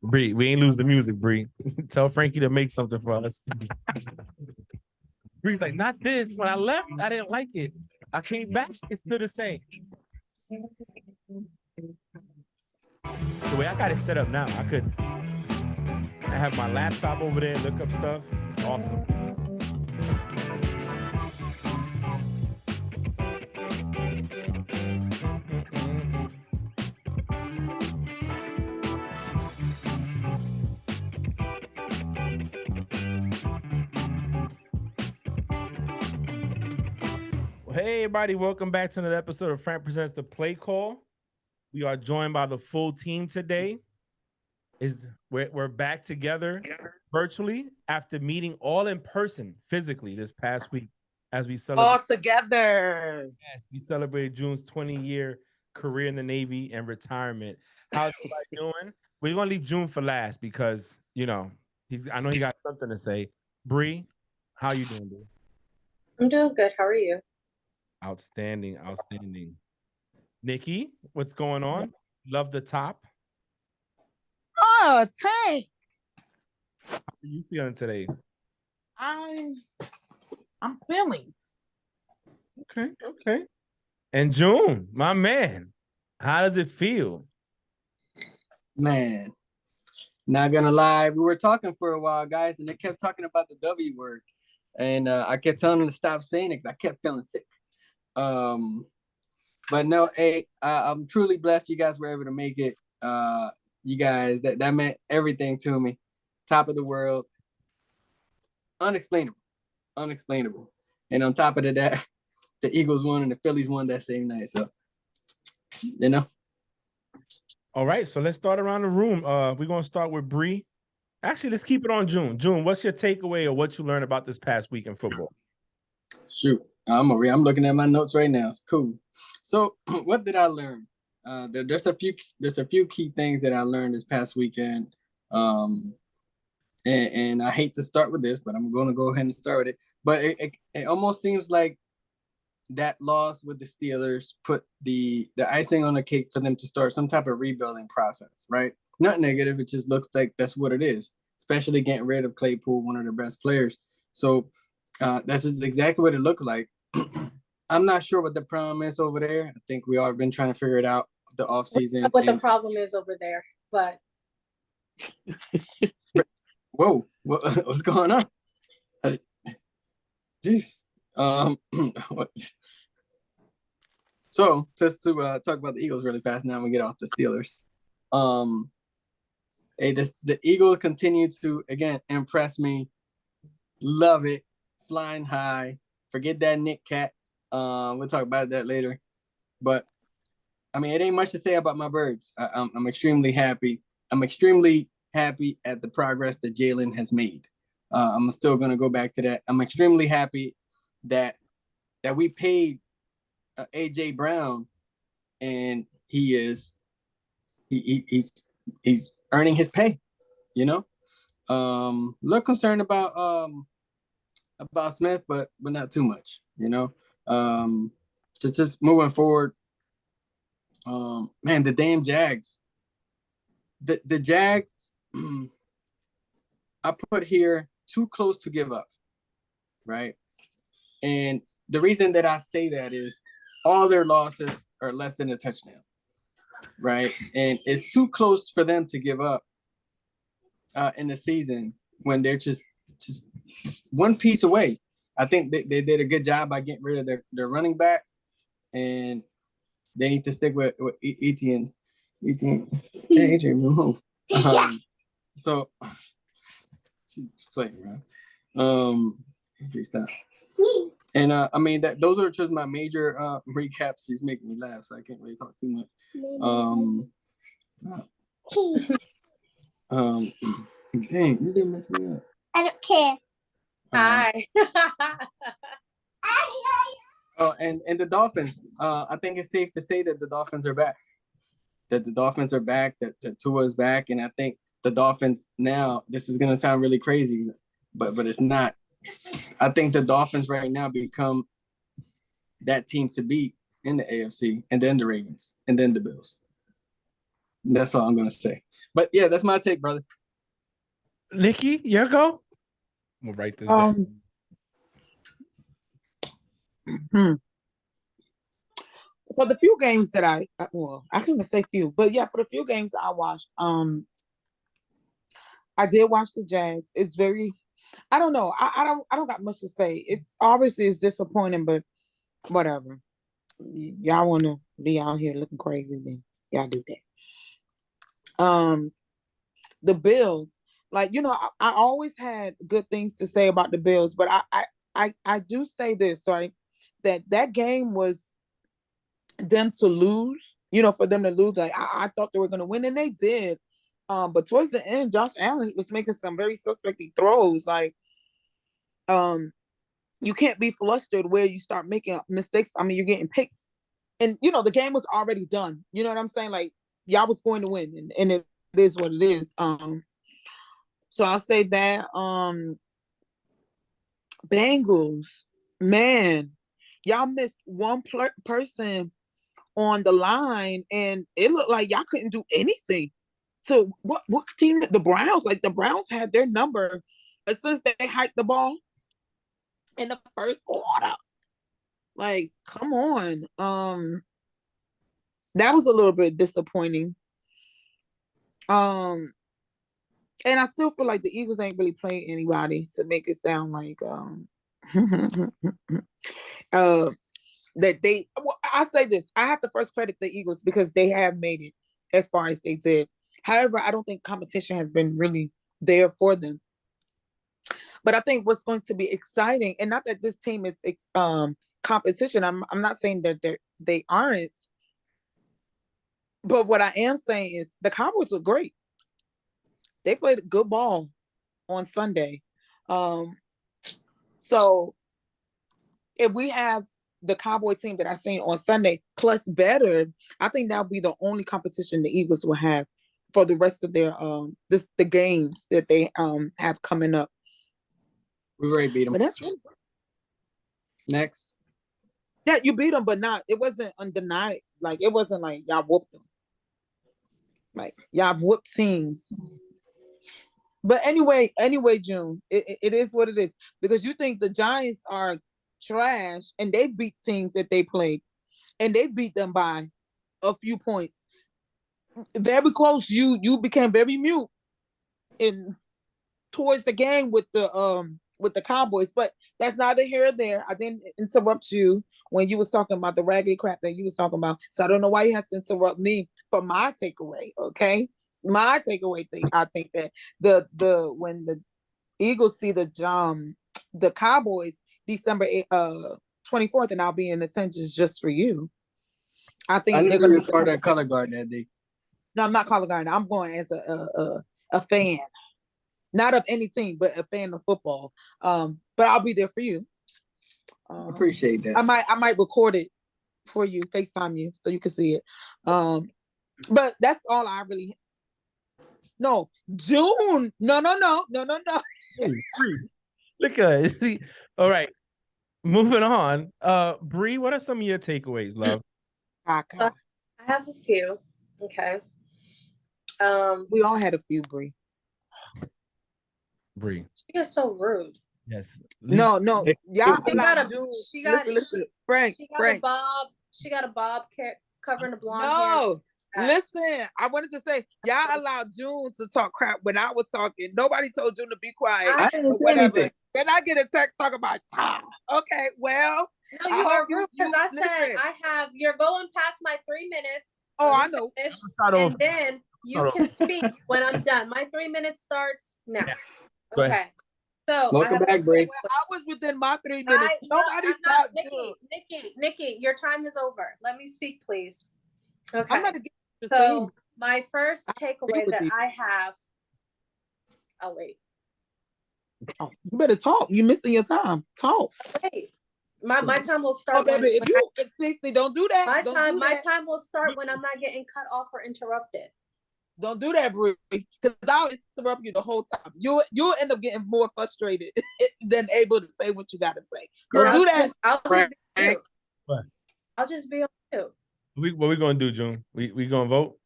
Bree, we ain't lose the music, Bree. Tell Frankie to make something for us. Bree's like, not this. When I left, I didn't like it. I came back, it's still the same. The way I got it set up now, I have my laptop over there, look up stuff. It's awesome. Well, hey, everybody, welcome back to another episode of Frank Presents the Play Call. We are joined by the full team today. We're back together virtually after meeting all in person physically this past week as we celebrate all together. Yes, we celebrated June's 20-year career in the Navy and retirement. How's everybody doing? We're gonna leave June for last because I know he got something to say. Bree, how you doing, Bree? I'm doing good. How are you? Outstanding. Nikki, what's going on? Love the top. Oh, Tank. How are you feeling today? I'm feeling. Okay. And June, my man, how does it feel? Man, not gonna lie, we were talking for a while, guys, and they kept talking about the W word, and I kept telling them to stop saying it because I kept feeling sick. But no, hey, I'm truly blessed you guys were able to make it. You guys, that meant everything to me. Top of the world, unexplainable. And on top of that, the Eagles won and the Phillies won that same night. So, All right, so let's start around the room. We're gonna start with Bree. Actually, let's keep it on June. June, what's your takeaway or what you learned about this past week in football? Shoot, I'm looking at my notes right now. It's cool. So, what did I learn? There's a few key things that I learned this past weekend. And I hate to start with this, but I'm going to go ahead and start with it. But it almost seems like that loss with the Steelers put the icing on the cake for them to start some type of rebuilding process, right? Not negative. It just looks like that's what it is, especially getting rid of Claypool, one of their best players. So that's just exactly what it looked like. I'm not sure what the problem is over there. I think we all been trying to figure it out the offseason. What the problem is over there, but whoa, what's going on? Jeez. So just to talk about the Eagles really fast now, we get off the Steelers. The Eagles continue to again impress me. Love it, flying high. Forget that Nick Cat. We'll talk about that later. But I mean, it ain't much to say about my birds. I'm extremely happy. I'm extremely happy at the progress that Jalen has made. I'm still gonna go back to that. I'm extremely happy that we paid AJ Brown, and he's earning his pay. Look concerned about Smith, but not too much. Just moving forward. Man, the damn Jags. The Jags, I put here too close to give up, right? And the reason that I say that is all their losses are less than a touchdown, right? And it's too close for them to give up in the season when they're just one piece away. I think they did a good job by getting rid of their running back, and they need to stick with Etienne. Hey, Adrian, move. So she's playing around. Stop. And I mean those are just my major recaps. She's making me laugh, so I can't really talk too much. Dang, you didn't mess me up. I don't care. Hi. Oh, and the Dolphins. I think it's safe to say that the Dolphins are back. That Tua is back, and I think the Dolphins now. This is gonna sound really crazy, but it's not. I think the Dolphins right now become that team to beat in the AFC, and then the Ravens, and then the Bills. That's all I'm gonna say. But yeah, that's my take, brother. Nikki, your go. We'll write this down. For the few games that I can't say few, but yeah, for the few games I watched, I did watch the Jazz. It's very, I don't know. I don't got much to say. It's obviously it's disappointing, but whatever. Y'all want to be out here looking crazy, then y'all do that. The Bills, like I always had good things to say about the Bills, but I do say this, right? That game was them to lose, for them to lose. Like I thought they were going to win, and they did. But towards the end, Josh Allen was making some very suspect throws. Like, you can't be flustered where you start making mistakes. I mean, you're getting picked, and the game was already done. You know what I'm saying? Like, y'all was going to win, and it is what it is. So I'll say that. Bengals, man, y'all missed one person on the line, and it looked like y'all couldn't do anything. So what team? The Browns, like the Browns had their number as soon as they hiked the ball in the first quarter. Like, come on. That was a little bit disappointing. And I still feel like the Eagles ain't really playing anybody to make it sound like that they I say this. I have to first credit the Eagles because they have made it as far as they did. However, I don't think competition has been really there for them. But I think what's going to be exciting, and not that this team is competition. I'm not saying that they aren't. But what I am saying is the Cowboys are great. They played a good ball on Sunday. So if we have the Cowboy team that I seen on Sunday plus better, I think that'll be the only competition the Eagles will have for the rest of their the games that they have coming up. We already beat them. But that's really Next. Yeah, you beat them, but it wasn't undeniable. Like, it wasn't like y'all whooped them. Like, y'all whooped teams. But anyway, June, it is what it is. Because you think the Giants are trash and they beat teams that they played. And they beat them by a few points. Very close. You became very mute in towards the game with the Cowboys, but that's neither here or there. I didn't interrupt you when you was talking about the raggedy crap that you was talking about. So I don't know why you had to interrupt me for my takeaway. Okay, it's my takeaway thing. I think that the when the Eagles see the Cowboys December 24th, and I'll be in attendance just for you. I think they're going to be part of that color guard that day. No, I'm not color guard. I'm going as a fan. Not of any team, but a fan of football. But I'll be there for you. Appreciate that. I might record it for you, FaceTime you, so you can see it. But that's all I really. No, June. No. Look at it. All right, moving on. Bree, what are some of your takeaways, love? I have a few. Okay. We all had a few, Bree. Bree. She is so rude. Yes. No. Y'all she got listen, Frank. She got a bob covering the blonde No. hair. Listen, I wanted to say y'all allowed June to talk crap when I was talking. Nobody told June to be quiet. I didn't say anything. Then I get a text talking about time. Okay, well. No, you are rude because I said you're going past my 3 minutes. Oh, I know. And then you can speak when I'm done. My 3 minutes starts now. Okay. So welcome back, Bree. I was within my 3 minutes. Nobody stopped June. Nikki, your time is over. Let me speak, please. Okay. I'm not against so my first takeaway that I have. I'll wait. Oh, you better talk. You're missing your time. Talk. Wait. My time will start. Oh, baby, if you Cece, don't do that. My time will start when I'm not getting cut off or interrupted. Don't do that, Bree, because I'll interrupt you the whole time. You'll end up getting more frustrated than able to say what you gotta say. Don't do that. I'll just be on mute. What we gonna do, June? We gonna vote?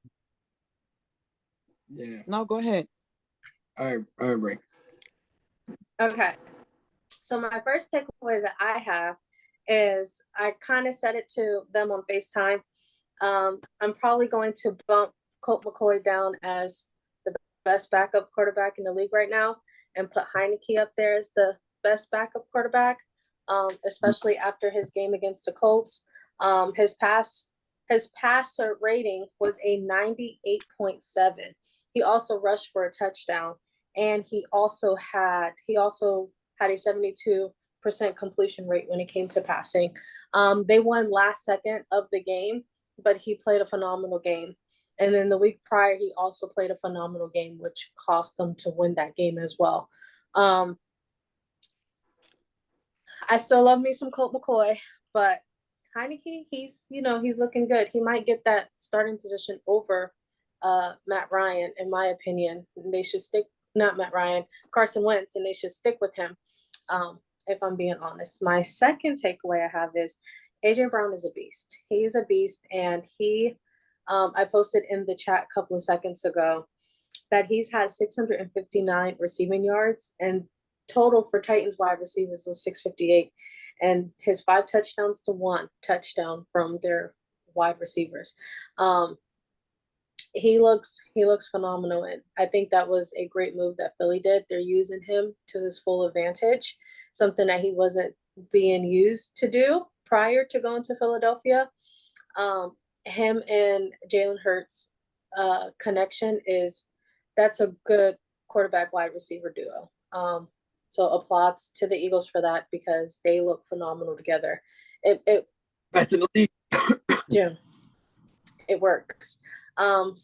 Yeah. No, go ahead. All right, Bree. Okay. So my first takeaway that I have is I kind of said it to them on FaceTime. I'm probably going to bump Colt McCoy down as the best backup quarterback in the league right now and put Heineke up there as the best backup quarterback, especially after his game against the Colts. His passer rating was a 98.7. He also rushed for a touchdown, and he also had a 72% completion rate when it came to passing. They won last second of the game, but he played a phenomenal game. And then the week prior, he also played a phenomenal game, which cost them to win that game as well. I still love me some Colt McCoy, but Heineke, he's looking good. He might get that starting position over Matt Ryan, in my opinion. They should stick, not Matt Ryan, Carson Wentz, and they should stick with him. If I'm being honest. My second takeaway I have is AJ Brown is a beast. He is a beast, and I posted in the chat a couple of seconds ago that he's had 659 receiving yards, and total for Titans wide receivers was 658, and his 5 touchdowns to 1 touchdown from their wide receivers. He looks phenomenal, and I think that was a great move that Philly did. They're using him to his full advantage, something that he wasn't being used to do prior to going to Philadelphia. Him and Jalen Hurts connection that's a good quarterback wide receiver duo. So applauds to the Eagles for that, because they look phenomenal together. Best in the league. Jim, it works. Third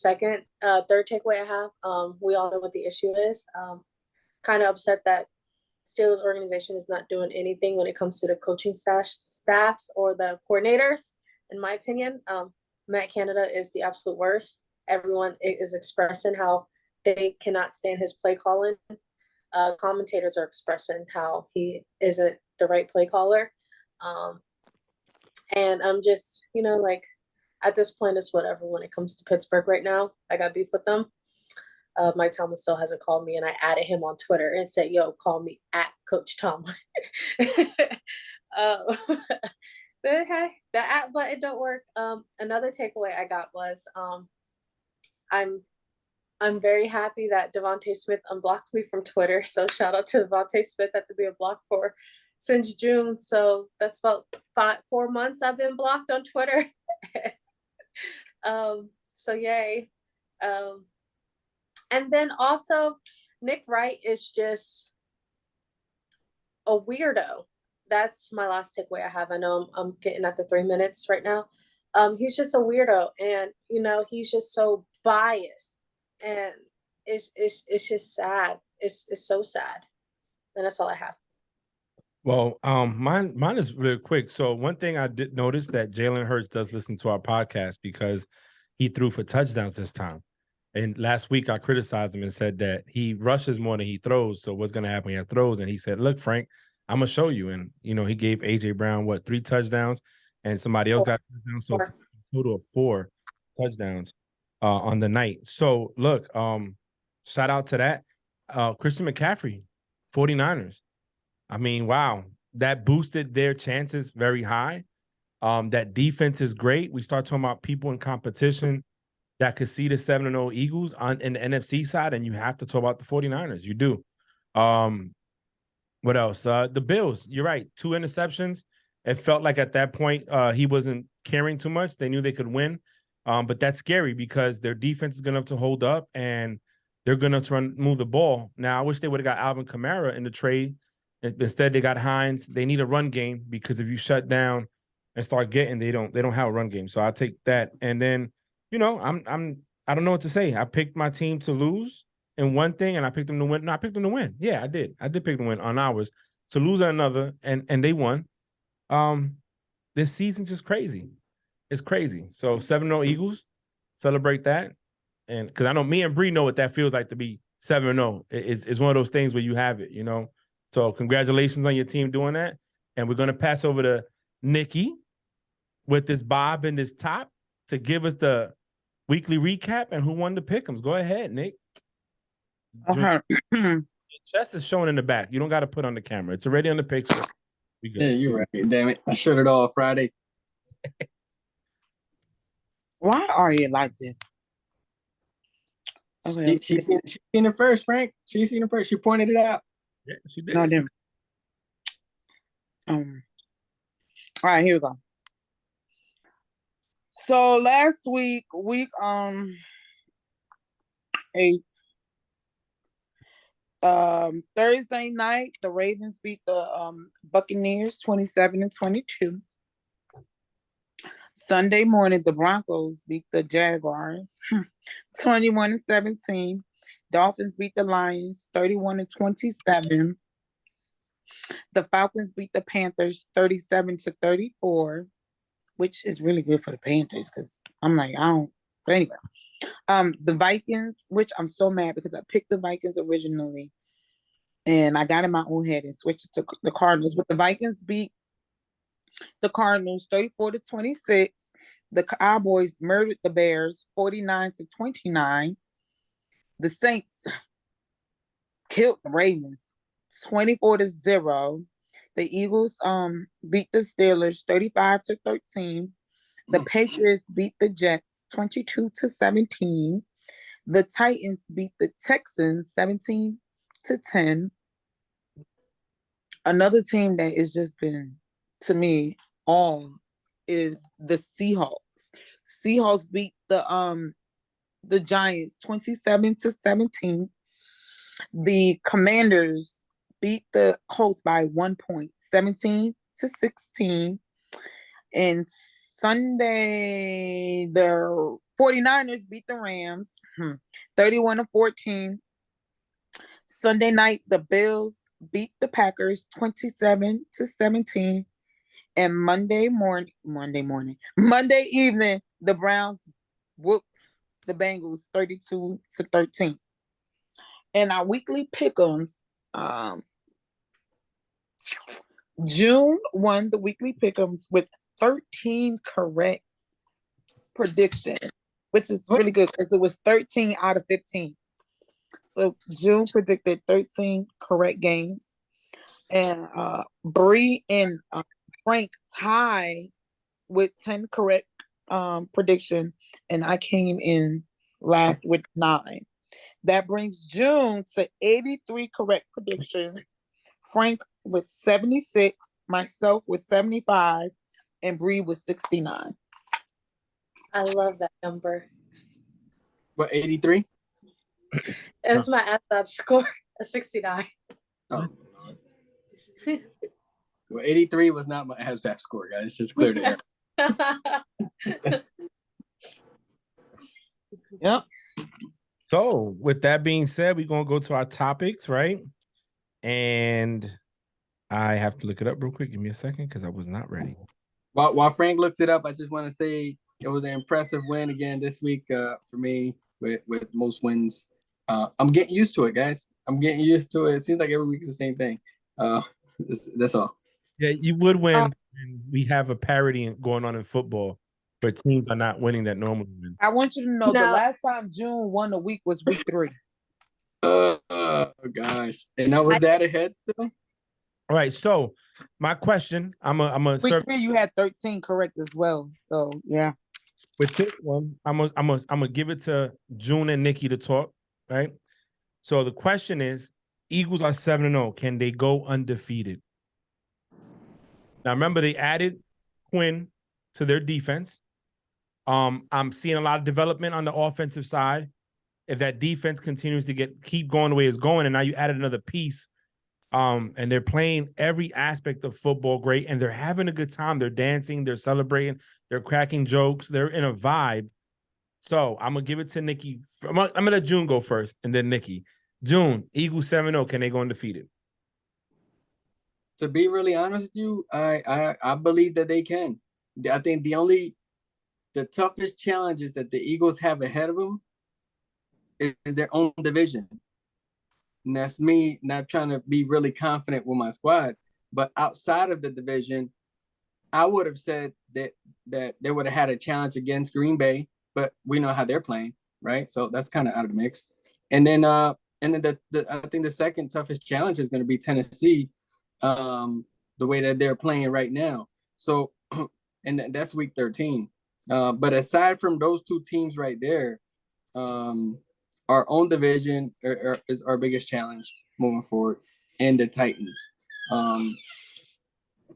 takeaway I have, we all know what the issue is. Kind of upset that Steelers organization is not doing anything when it comes to the coaching staffs or the coordinators. In my opinion, Matt Canada is the absolute worst. Everyone is expressing how they cannot stand his play calling. Commentators are expressing how he isn't the right play caller. And I'm just, at this point, it's whatever when it comes to Pittsburgh right now. I got beef with them. Mike Tomlin still hasn't called me, and I added him on Twitter and said, yo, call me at Coach Tomlin. But hey, the at button don't work. Another takeaway I got was I'm very happy that Devontae Smith unblocked me from Twitter. So shout out to Devontae Smith. Had to be a block for since June. So that's about 4 months I've been blocked on Twitter. So yay. And then also Nick Wright is just a weirdo. That's my last takeaway I have. I know I'm getting at the 3 minutes right now. He's just a weirdo, and he's just so biased, and it's just sad. It's so sad. And that's all I have. Well, mine is really quick. So one thing I did notice that Jalen Hurts does listen to our podcast, because he threw for touchdowns this time. And last week I criticized him and said that he rushes more than he throws. So what's going to happen when he throws? And he said, look, Frank, I'm going to show you. And, he gave A.J. Brown, 3 touchdowns, and somebody else got touchdowns. So a total of 4 touchdowns on the night. So look, shout out to that. Christian McCaffrey, 49ers. I mean, wow, that boosted their chances very high. That defense is great. We start talking about people in competition that could see the 7-0 Eagles in the NFC side, and you have to talk about the 49ers. You do. What else? The Bills, you're right. 2 interceptions. It felt like at that point he wasn't caring too much. They knew they could win. But that's scary, because their defense is going to have to hold up, and they're going to have to move the ball. Now, I wish they would have got Alvin Kamara in the trade. Instead, they got Hines. They need a run game, because if you shut down and start getting, they don't have a run game. So I'll take that. And then, I don't know what to say. I picked my team to lose in one thing, and I picked them to win. No, I picked them to win. Yeah, I did. I did pick them to win on ours. To lose on another, and they won. This season's just crazy. It's crazy. So 7-0 Eagles, celebrate that. And because I know me and Bree know what that feels like to be 7-0. It's one of those things where you have it, So congratulations on your team doing that. And we're going to pass over to Nikki with this bob and this top to give us the weekly recap and who won the pick'ems. Go ahead, Nick. Okay. Your chest is showing in the back. You don't got to put on the camera. It's already on the picture. We good. Yeah, you're right. Damn it. I shut it off Friday. Why are you like this? Okay. She seen it first, Frank. She seen it first. She pointed it out. Yeah, she did. No, I didn't. All right, here we go. So last week 8, Thursday night, the Ravens beat the Buccaneers 27-22. Sunday morning, the Broncos beat the Jaguars 21-17. Dolphins beat the Lions 31-27. The Falcons beat the Panthers 37-34, which is really good for the Panthers because I'm like, I don't. But anyway, the Vikings, which I'm so mad because I picked the Vikings originally, and I got in my own head and switched it to the Cardinals. But the Vikings beat the Cardinals 34-26. The Cowboys murdered the Bears 49-29. The Saints killed the Ravens 24-0. The Eagles beat the Steelers 35-13. The Patriots beat the Jets 22-17. The Titans beat the Texans 17-10. Another team that has just been, to me, on is the Seahawks. Seahawks beat the Giants 27-17. The Commanders beat the Colts by 1 point, 17-16. And Sunday, the 49ers beat the Rams 31-14. Sunday night, the Bills beat the Packers 27-17. And Monday evening, the Browns whooped the Bengals 32-13. And our weekly pick'ems, June won the weekly pick'ems with 13 correct predictions, which is really good because it was 13 out of 15. So June predicted 13 correct games. And Bree and Frank tied with 10 correct prediction, and I came in last with 9. That brings June to 83 correct predictions. Frank with 76, myself with 75, and Bree with 69. I love that number. What, 83? It's my AFAB score, a 69. Oh. Well, 83 was not my ASVAB score, guys. Just clear the air. Yep. So with that being said, we're going to go to our topics, right? And I have to look it up real quick. Give me a second because I was not ready. While Frank looks it up, I just want to say it was an impressive win again this week for me with most wins. I'm getting used to it, guys. I'm getting used to it. It seems like every week is the same thing. That's all. Yeah, you would win. And we have a parity going on in football, but teams are not winning that normally win. I want you to know the last time June won a week was week 3. Oh gosh. And now was that ahead still? All right. So my question, I'm a week 3 you had 13 correct as well. So yeah. With this one, I'm gonna give it to June and Nikki to talk, right? So the question is, Eagles are 7-0. Can they go undefeated? Now remember, they added Quinn to their defense. I'm seeing a lot of development on the offensive side. If that defense continues to keep going the way it's going, and now you added another piece, and they're playing every aspect of football great, and they're having a good time. They're dancing, they're celebrating, they're cracking jokes, they're in a vibe. So I'm gonna give it to Nikki. I'm gonna let June go first, and then Nikki. June, Eagles 7-0. Can they go undefeated? To be really honest with you, I believe that they can. I think the toughest challenges that the Eagles have ahead of them is their own division. And that's me not trying to be really confident with my squad. But outside of the division, I would have said that they would have had a challenge against Green Bay. but we know how they're playing, right? So that's kind of out of the mix. And then I think the second toughest challenge is going to be Tennessee, the way that they're playing right now. So, and that's week 13. But aside from those two teams right there, our own division is our biggest challenge moving forward, and the Titans.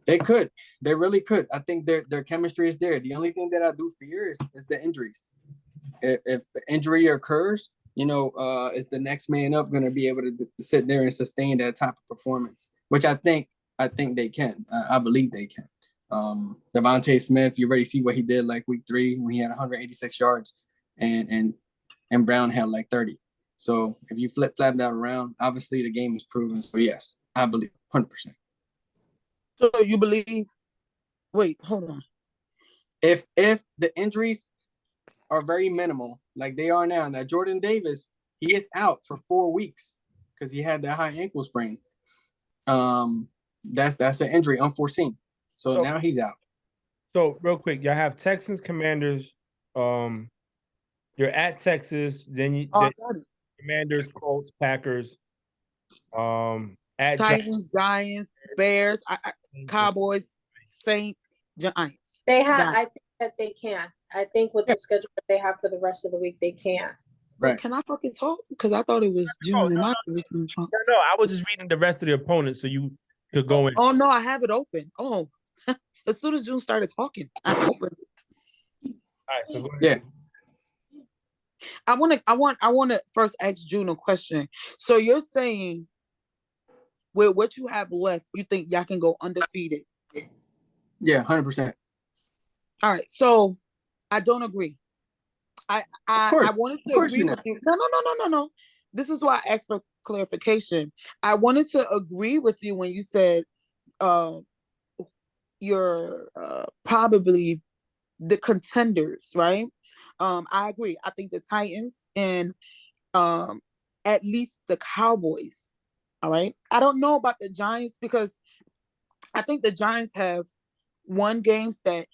They really could. I think their chemistry is there. The only thing that I do fear is the injuries. If injury occurs, is the next man up going to be able to sit there and sustain that type of performance? Which I think they can. I believe they can. Devontae Smith, you already see what he did like week 3 when he had 186 yards, and Brown had like 30. So if you flip that around, obviously the game is proven. So yes, I believe 100%. So you believe? Wait, hold on. If the injuries are very minimal, like they are now, Jordan Davis, he is out for 4 weeks because he had that high ankle sprain. That's an injury unforeseen. So now he's out. So real quick, y'all have Texans, Commanders. You're at Texas, then Commanders, Colts, Packers. At Titans, Giants, Bears, Cowboys, Saints, Giants. They have. I think that they can. I think with the schedule that they have for the rest of the week, they can. Right. Can I fucking talk? Because I thought it was June and I was going to talk. No, I was just reading the rest of the opponents so you could go in. Oh no, I have it open. Oh, as soon as June started talking, I opened it. All right, so go ahead. Yeah. I want to first ask June a question. So you're saying with what you have left, you think y'all can go undefeated? Yeah, 100%. All right, so I don't agree. I wanted to agree with you. No. This is why I asked for clarification. I wanted to agree with you when you said you're probably the contenders, right? I agree. I think the Titans and at least the Cowboys. All right. I don't know about the Giants because I think the Giants have won games that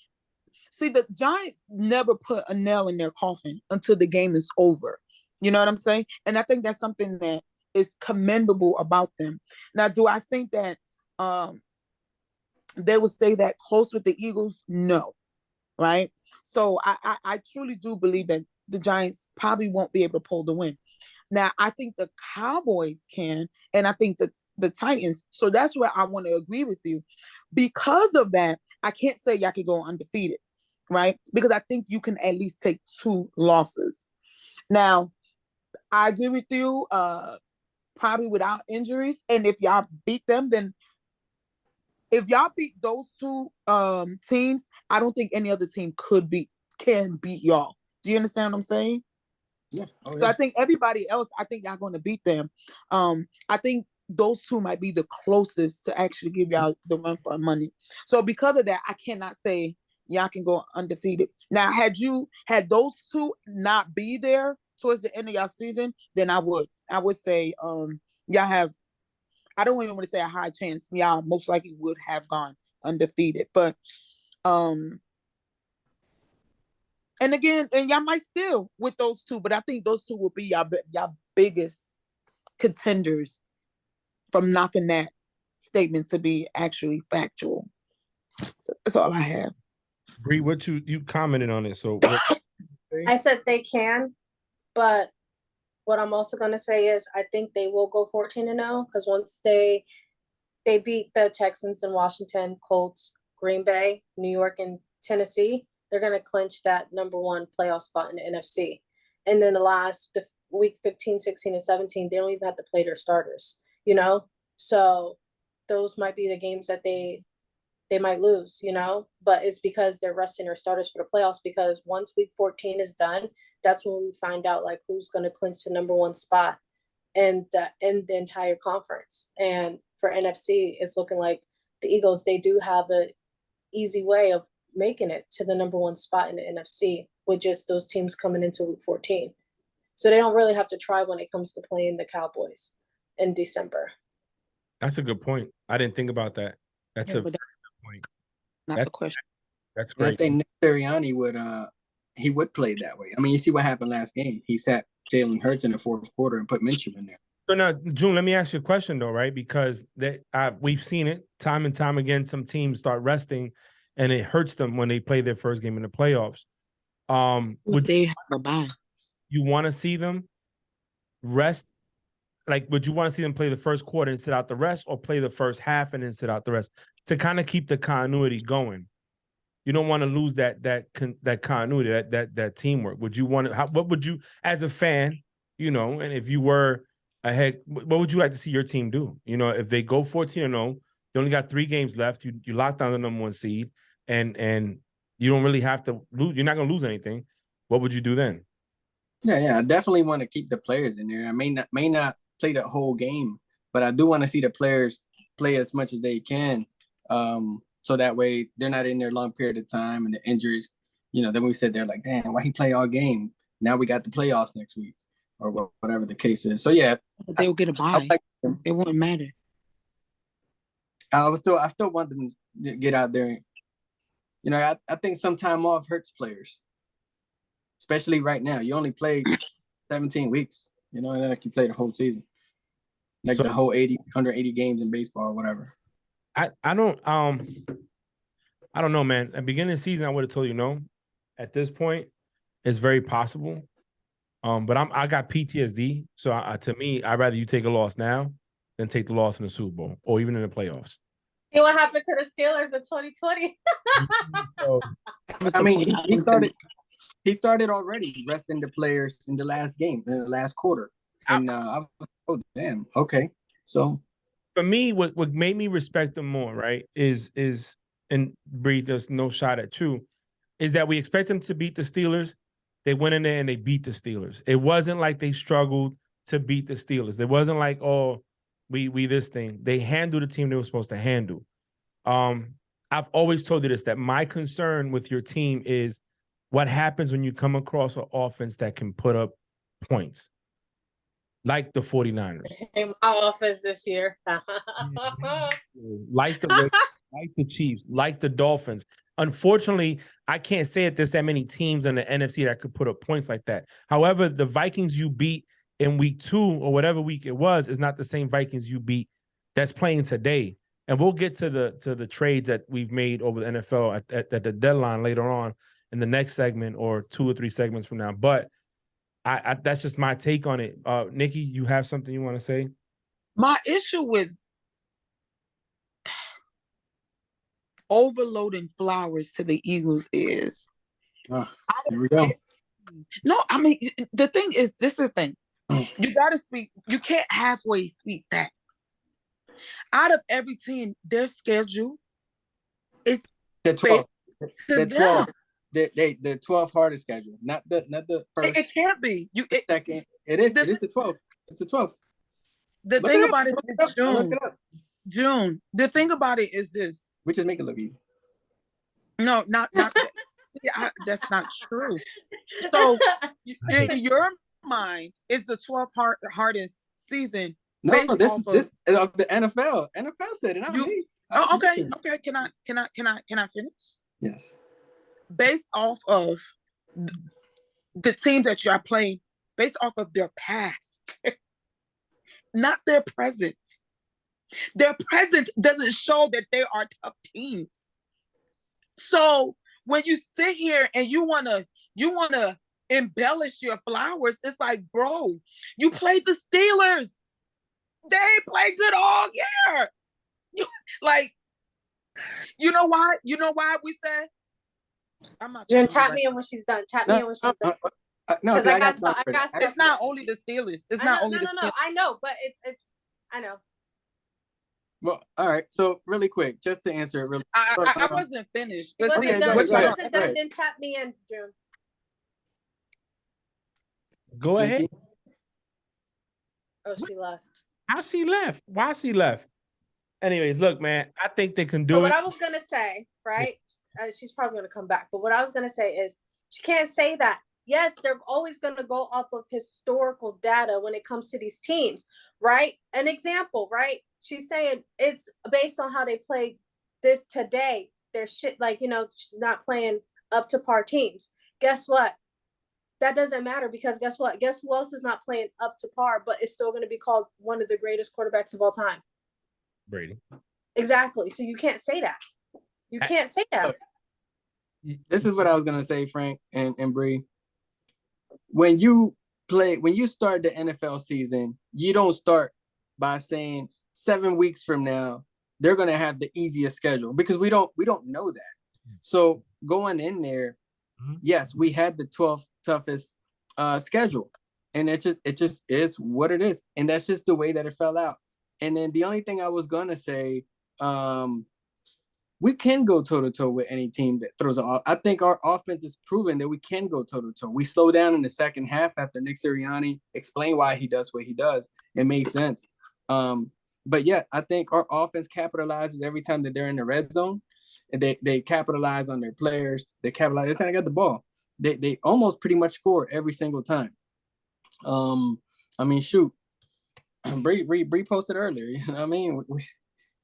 the Giants never put a nail in their coffin until the game is over. You know what I'm saying? And I think that's something that is commendable about them. Now, do I think that they will stay that close with the Eagles? No. Right? So I truly do believe that the Giants probably won't be able to pull the win. Now, I think the Cowboys can, and I think that the Titans. So that's where I want to agree with you. Because of that, I can't say y'all can go undefeated, right? Because I think you can at least take 2 losses. Now, I agree with you, probably without injuries. And if y'all beat them, then if y'all beat those 2 teams, I don't think any other team can beat y'all. Do you understand what I'm saying? Yeah. Oh, yeah. So I think everybody else, I think y'all going to beat them. I think those 2 might be the closest to actually give y'all the run for money. So because of that, I cannot say y'all can go undefeated. Now, had those 2 not be there towards the end of y'all season, then I would say y'all have, I don't even want to say a high chance. Y'all most likely would have gone undefeated. But and again, and y'all might still with those 2, but I think those 2 will be y'all biggest contenders from knocking that statement to be actually factual. So that's all I have. Bree, what you commented on it? So I said they can, but what I'm also going to say is I think they will go 14-0 because once they beat the Texans and Washington, Colts, Green Bay, New York, and Tennessee, they're going to clinch that #1 playoff spot in the NFC. And then the week 15, 16, and 17, they don't even have to play their starters, So those might be the games that they might lose, but it's because they're resting their starters for the playoffs, because once week 14 is done, that's when we find out like who's going to clinch the #1 spot in the entire conference. And for NFC, it's looking like the Eagles, they do have an easy way of making it to the #1 spot in the NFC with just those teams coming into week 14. So they don't really have to try when it comes to playing the Cowboys in December. That's a good point. I didn't think about that. That's a good point. Not the question. That's great. I think Nick Sirianni would he would play that way. I mean, you see what happened last game. He sat Jalen Hurts in the fourth quarter and put Minshew in there. So now, June, let me ask you a question though, right? Because we've seen it time and time again. Some teams start resting, and it hurts them when they play their first game in the playoffs. Would They have a bye. you want to see them rest? Like, would you want to see them play the first quarter and sit out the rest, or play the first half and then sit out the rest to kind of keep the continuity going? You don't want to lose that continuity, that teamwork. Would you want to? What would you, as a fan, and if you were ahead, what would you like to see your team do? If they go 14-0, they only got 3 games left. You lock down the number 1 seed, and you don't really have to lose. You're not going to lose anything. What would you do then? Yeah, I definitely want to keep the players in there. I may not play the whole game, but I do want to see the players play as much as they can. So that way they're not in there a long period of time, and the injuries, then we sit there like, damn, why he play all game? Now we got the playoffs next week, or whatever the case is. So yeah, They'll get a bye. It wouldn't matter. I still want them to get out there. I think some time off hurts players, especially right now. You only play 17 weeks. Like you play the whole season, like the whole 180 games in baseball or whatever. I don't know, man. At the beginning of the season, I would have told you no. At this point, it's very possible. But I got PTSD, so to me, I'd rather you take a loss now than take the loss in the Super Bowl or even in the playoffs. See what happened to the Steelers in 2020? I mean, he started already resting the players in the last game, in the last quarter, and I was, oh damn, okay, so. For me, what made me respect them more, right, is and Bree, there's no shot at you, is that we expect them to beat the Steelers. They went in there and they beat the Steelers. It wasn't like they struggled to beat the Steelers. It wasn't like, oh, we this thing. They handled the team they were supposed to handle. I've always told you this, that my concern with your team is what happens when you come across an offense that can put up points. Like the 49ers. In my offense this year. like the Chiefs, like the Dolphins. Unfortunately, I can't say that there's that many teams in the NFC that could put up points like that. However, the Vikings you beat in week 2 or whatever week it was is not the same Vikings you beat that's playing today. And we'll get to the trades that we've made over the NFL at the deadline later on in the next segment or 2 or 3 segments from now. But I that's just my take on it. Nikki, you have something you want to say? My issue with overloading Flowers to the Eagles is here we go. No, I mean, the thing is, this is the thing. You gotta speak, you can't halfway speak facts. Out of every team, their schedule is the 12. The 12. The 12 hardest schedule, not the first. It can't be. Second. It is the 12. It's the 12. The thing about it is June. The thing about it is this. We just make it look easy. No, not that's not true. So in your mind, is the 12th hardest season? No, this of the NFL. NFL said it. Okay. Can I finish? Yes. Based off of the teams that you are playing, based off of their past, not their present. Their present doesn't show that they are tough teams. So when you sit here and you wanna embellish your Flowers, it's like, bro, you played the Steelers. They ain't played good all year. You know why? You know why we said? I'm not. Jen, tap me in when she's done. Tap me in when she's done. No, because I got stuff. It's not only the Steelers. It's not only the Steelers. No. I know, but it's. I know. Well, all right. So really quick, just to answer it really. I wasn't finished. He wasn't done. Then tap me in, June. Go ahead. Oh, she left. How she left? Why she left? Anyways, look, man, I think they can do it. What I was gonna say, right? She's probably gonna come back, but what I was gonna say is she can't say that. Yes, they're always gonna go off of historical data when it comes to these teams, right? An example, right? She's saying it's based on how they play this today. They're shit, like, she's not playing up to par teams. guess what? That doesn't matter because guess what? Guess who else is not playing up to par, but is still going to be called one of the greatest quarterbacks of all time? Brady. Exactly. So you can't say that. You can't say that. This is what I was gonna say, Frank and Bree. When you start the NFL season, you don't start by saying 7 weeks from now they're gonna have the easiest schedule, because we don't know that. So going in there, yes, we had the 12th toughest schedule, and it just is what it is, and that's just the way that it fell out. And then the only thing I was gonna say, we can go toe-to-toe with any team that throws off. I think our offense is proven that we can go toe-to-toe. We slow down in the second half after Nick Sirianni explained why he does what he does. It made sense. But yeah, I think our offense capitalizes every time that they're in the red zone. And they capitalize on their players. They capitalize every time they got the ball. They almost pretty much score every single time. I mean, shoot. Bree posted earlier. You know what I mean?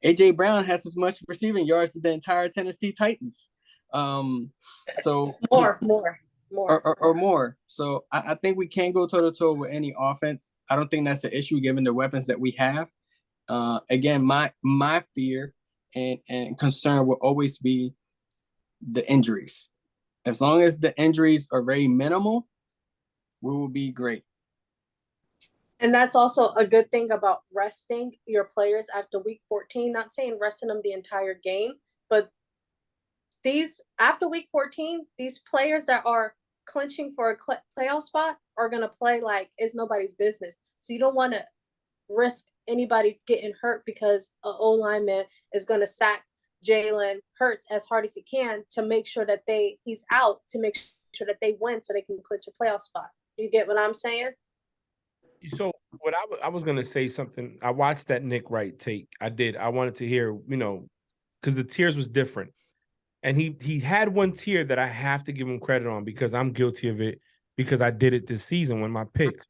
AJ Brown has as much receiving yards as the entire Tennessee Titans. So more. Or more. So I think we can go toe-to-toe with any offense. I don't think that's an issue given the weapons that we have. Again, my fear and concern will always be the injuries. As long as the injuries are very minimal, we will be great. And that's also a good thing about resting your players after week 14. Not saying resting them the entire game, but after week 14, these players that are clinching for a playoff spot are going to play like it's nobody's business. So you don't want to risk anybody getting hurt because an O-lineman is going to sack Jalen Hurts as hard as he can to make sure that he's out, to make sure that they win so they can clinch a playoff spot. You get what I'm saying? So what I was going to say something. I watched that Nick Wright take. I did. I wanted to hear, because the tiers was different. And he had one tier that I have to give him credit on because I'm guilty of it because I did it this season when my picks.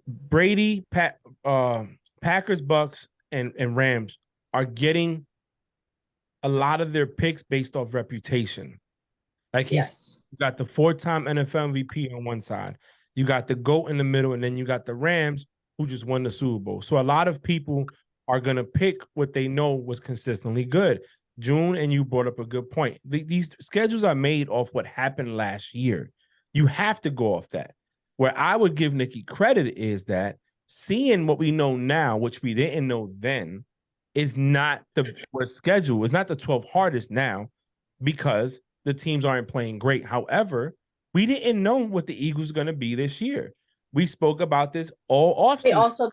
Brady, Packers, Bucks, and Rams are getting a lot of their picks based off reputation. Like he's got the 4-time NFL MVP on one side. You got the GOAT in the middle, and then you got the Rams who just won the Super Bowl. So a lot of people are going to pick what they know was consistently good. June, and you brought up a good point. These schedules are made off what happened last year. You have to go off that. Where I would give Nikki credit is that seeing what we know now, which we didn't know then, is not the worst schedule. It's not the 12th hardest now because the teams aren't playing great. However, we didn't know what the Eagles are going to be this year. We spoke about this all offseason.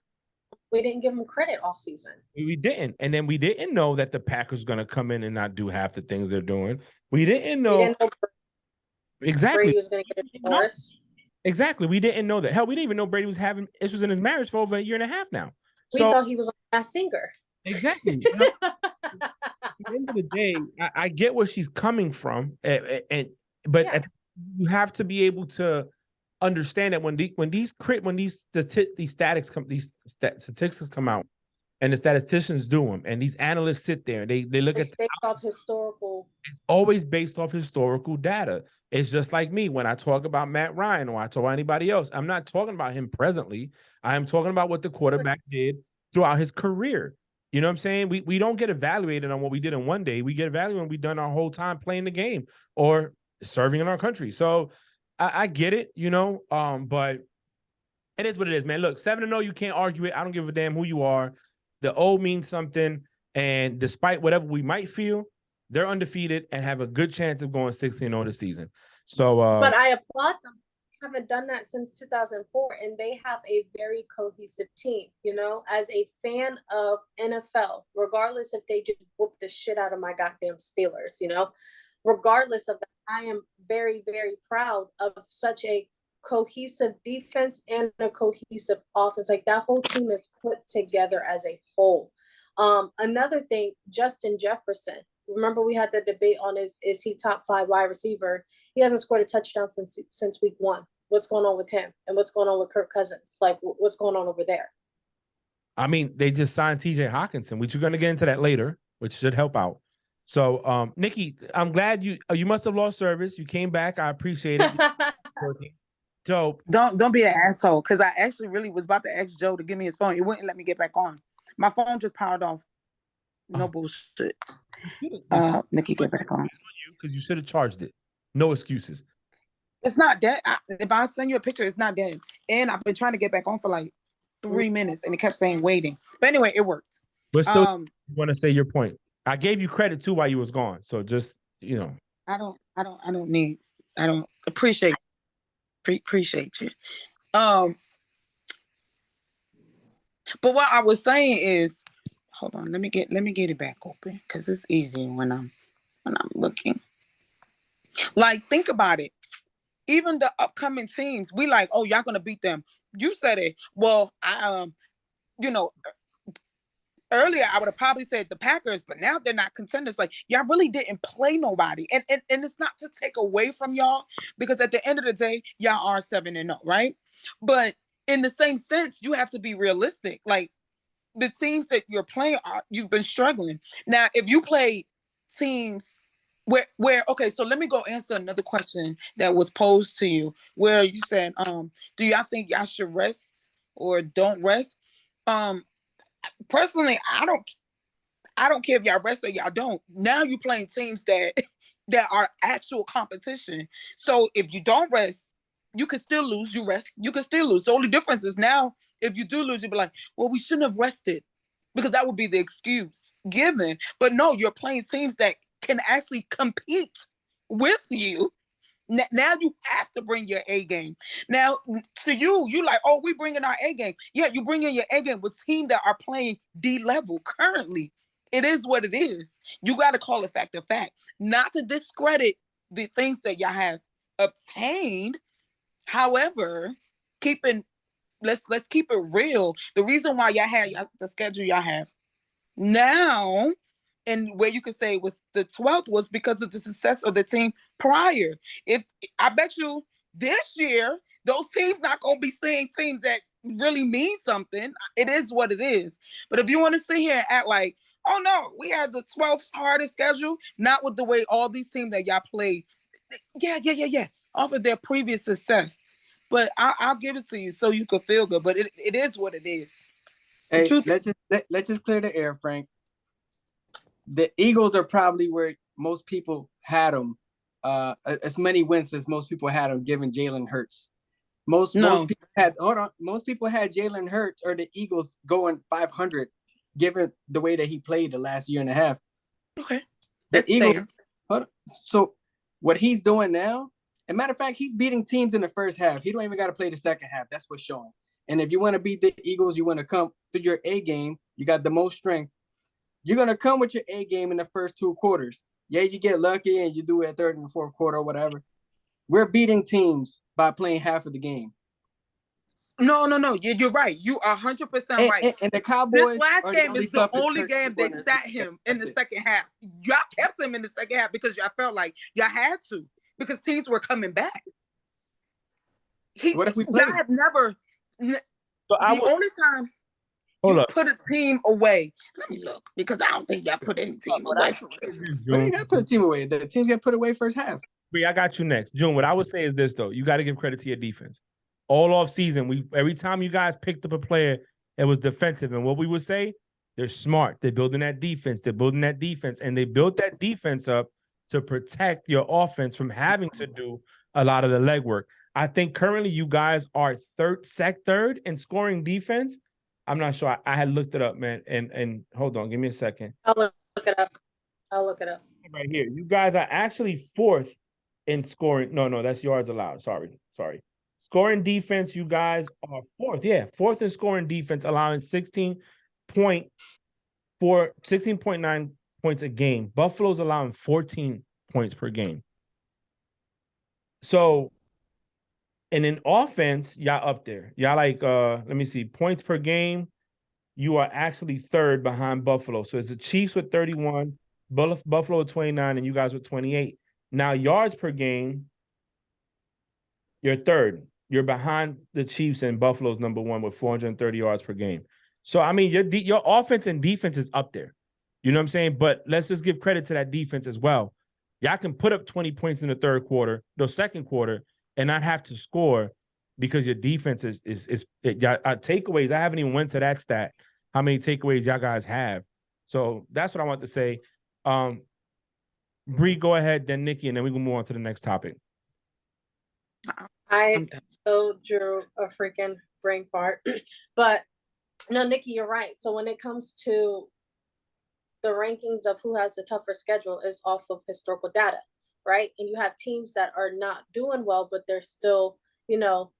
We didn't give them credit off season. We didn't. And then we didn't know that the Packers were going to come in and not do half the things they're doing. We didn't know. Exactly. Brady was going to get a divorce. Exactly. We didn't know that. Hell, we didn't even know Brady was having issues in his marriage for over a year and a half now. We thought he was a singer. Exactly. At the end of the day, I get where she's coming from. But you have to be able to understand that when these statistics come out, and the statisticians do them, and these analysts sit there, they look it's based off historical. It's always based off historical data. It's just like me when I talk about Matt Ryan or I talk about anybody else. I'm not talking about him presently. I am talking about what the quarterback did throughout his career. You know what I'm saying? We don't get evaluated on what we did in one day. We get evaluated when we've done our whole time playing the game or serving in our country. So I get it, but it is what it is, man. Look, 7-0, you can't argue it. I don't give a damn who you are. The O means something, and despite whatever we might feel, they're undefeated and have a good chance of going 16-0 this season. So, but I applaud them. They haven't done that since 2004, and they have a very cohesive team. As a fan of NFL, regardless if they just whoop the shit out of my goddamn Steelers, regardless of that, I am very, very proud of such a cohesive defense and a cohesive offense. Like that whole team is put together as a whole. Another thing, Justin Jefferson. Remember we had the debate on is he top 5 wide receiver? He hasn't scored a touchdown since week 1. What's going on with him? And what's going on with Kirk Cousins? Like what's going on over there? I mean, they just signed TJ Hawkinson, which you're going to get into that later, which should help out. So, Nikki, I'm glad you must have lost service. You came back. I appreciate it. Dope. Don't be an asshole, because I actually really was about to ask Joe to give me his phone. It wouldn't let me get back on. My phone just powered off. No bullshit. Nikki, get back on. Because you should have charged it. No excuses. It's not dead. If I send you a picture, it's not dead. And I've been trying to get back on for like 3 minutes, and it kept saying waiting. But anyway, it worked. But still, you want to say your point. I gave you credit too while you was gone. So just, you know. I don't appreciate you. But what I was saying is, hold on, let me get it back open, because it's easy when I'm looking. Like, think about it. Even the upcoming teams, we like, oh, y'all gonna beat them. You said it. Well, earlier I would have probably said the Packers, but now they're not contenders. Like, y'all really didn't play nobody. And it's not to take away from y'all, because at the end of the day, y'all are 7-0, right? But in the same sense, you have to be realistic. Like, the teams that you're playing, you've been struggling. Now, if you play teams where okay, so let me go answer another question that was posed to you, where you said, do y'all think y'all should rest or don't rest? Personally, I don't care if y'all rest or y'all don't. Now you're playing teams that are actual competition. So if you don't rest, you can still lose. You rest, you can still lose. The only difference is now, if you do lose, you'll be like, well, we shouldn't have rested, because that would be the excuse given. But no, you're playing teams that can actually compete with you. Now you have to bring your A game. Now, to you like, oh, we bringing our A game. Yeah, you bring in your A game with teams that are playing D level currently. It is what it is. You got to call it fact of fact, not to discredit the things that y'all have obtained. However, let's keep it real. The reason why y'all have the schedule y'all have now, and where you could say was the 12th, was because of the success of the team prior. If I bet you this year, those teams not gonna be seeing teams that really mean something. It is what it is. But if you want to sit here and act like, oh no, we had the 12th hardest schedule, not with the way all these teams that y'all played, yeah, off of their previous success. But I'll give it to you so you can feel good. But it is what it is. Hey, let's just clear the air, Frank. The Eagles are probably where most people had them, as many wins as most people had them, given Jalen Hurts. Most people had Jalen Hurts or the Eagles going 500, given the way that he played the last year and a half. Okay, that's Eagles. Fair. So what he's doing now, as a matter of fact, he's beating teams in the first half. He don't even got to play the second half. That's what's showing. And if you want to beat the Eagles, you want to come to your A game. You got the most strength. You're going to come with your A game in the first 2 quarters. Yeah, you get lucky and you do it at third and fourth quarter or whatever. We're beating teams by playing half of the game. No. You're right. You are 100% right. And the Cowboys. This last game is the only game that sat him in the second half. Y'all kept him in the second half because y'all felt like y'all had to, because teams were coming back. What if we played? Y'all have never. Only time you put a team away. Let me look, because I don't think y'all put any team away. But you got to put a team away. The teams got put away first half. Bree, I got you next. June, what I would say is this, though. You got to give credit to your defense. All off season, every time you guys picked up a player, it was defensive. And what we would say, they're smart. They're building that defense. And they built that defense up to protect your offense from having to do a lot of the legwork. I think currently you guys are third in scoring defense. I'm not sure. I had looked it up, man. And hold on, give me a second. I'll look it up. Right here. You guys are actually 4th in scoring. No, that's yards allowed. Sorry. Scoring defense, you guys are 4th. Yeah, 4th in scoring defense, allowing 16.9 points a game. Buffalo's allowing 14 points per game. So, and in offense, y'all up there. Y'all like, let me see, points per game, you are actually 3rd behind Buffalo. So it's the Chiefs with 31, Buffalo with 29, and you guys with 28. Now, yards per game, you're 3rd. You're behind the Chiefs, and Buffalo's number 1 with 430 yards per game. So, I mean, your offense and defense is up there. You know what I'm saying? But let's just give credit to that defense as well. Y'all can put up 20 points in the third quarter, the second quarter, and not have to score because your defense is takeaways. I haven't even went to that stat. How many takeaways y'all guys have? So that's what I want to say. Bree, go ahead, then Nikki, and then we can move on to the next topic. I still drew a freaking brain fart. But no, Nikki, you're right. So when it comes to the rankings of who has the tougher schedule is off of historical data, right? And you have teams that are not doing well, but they're still, you know,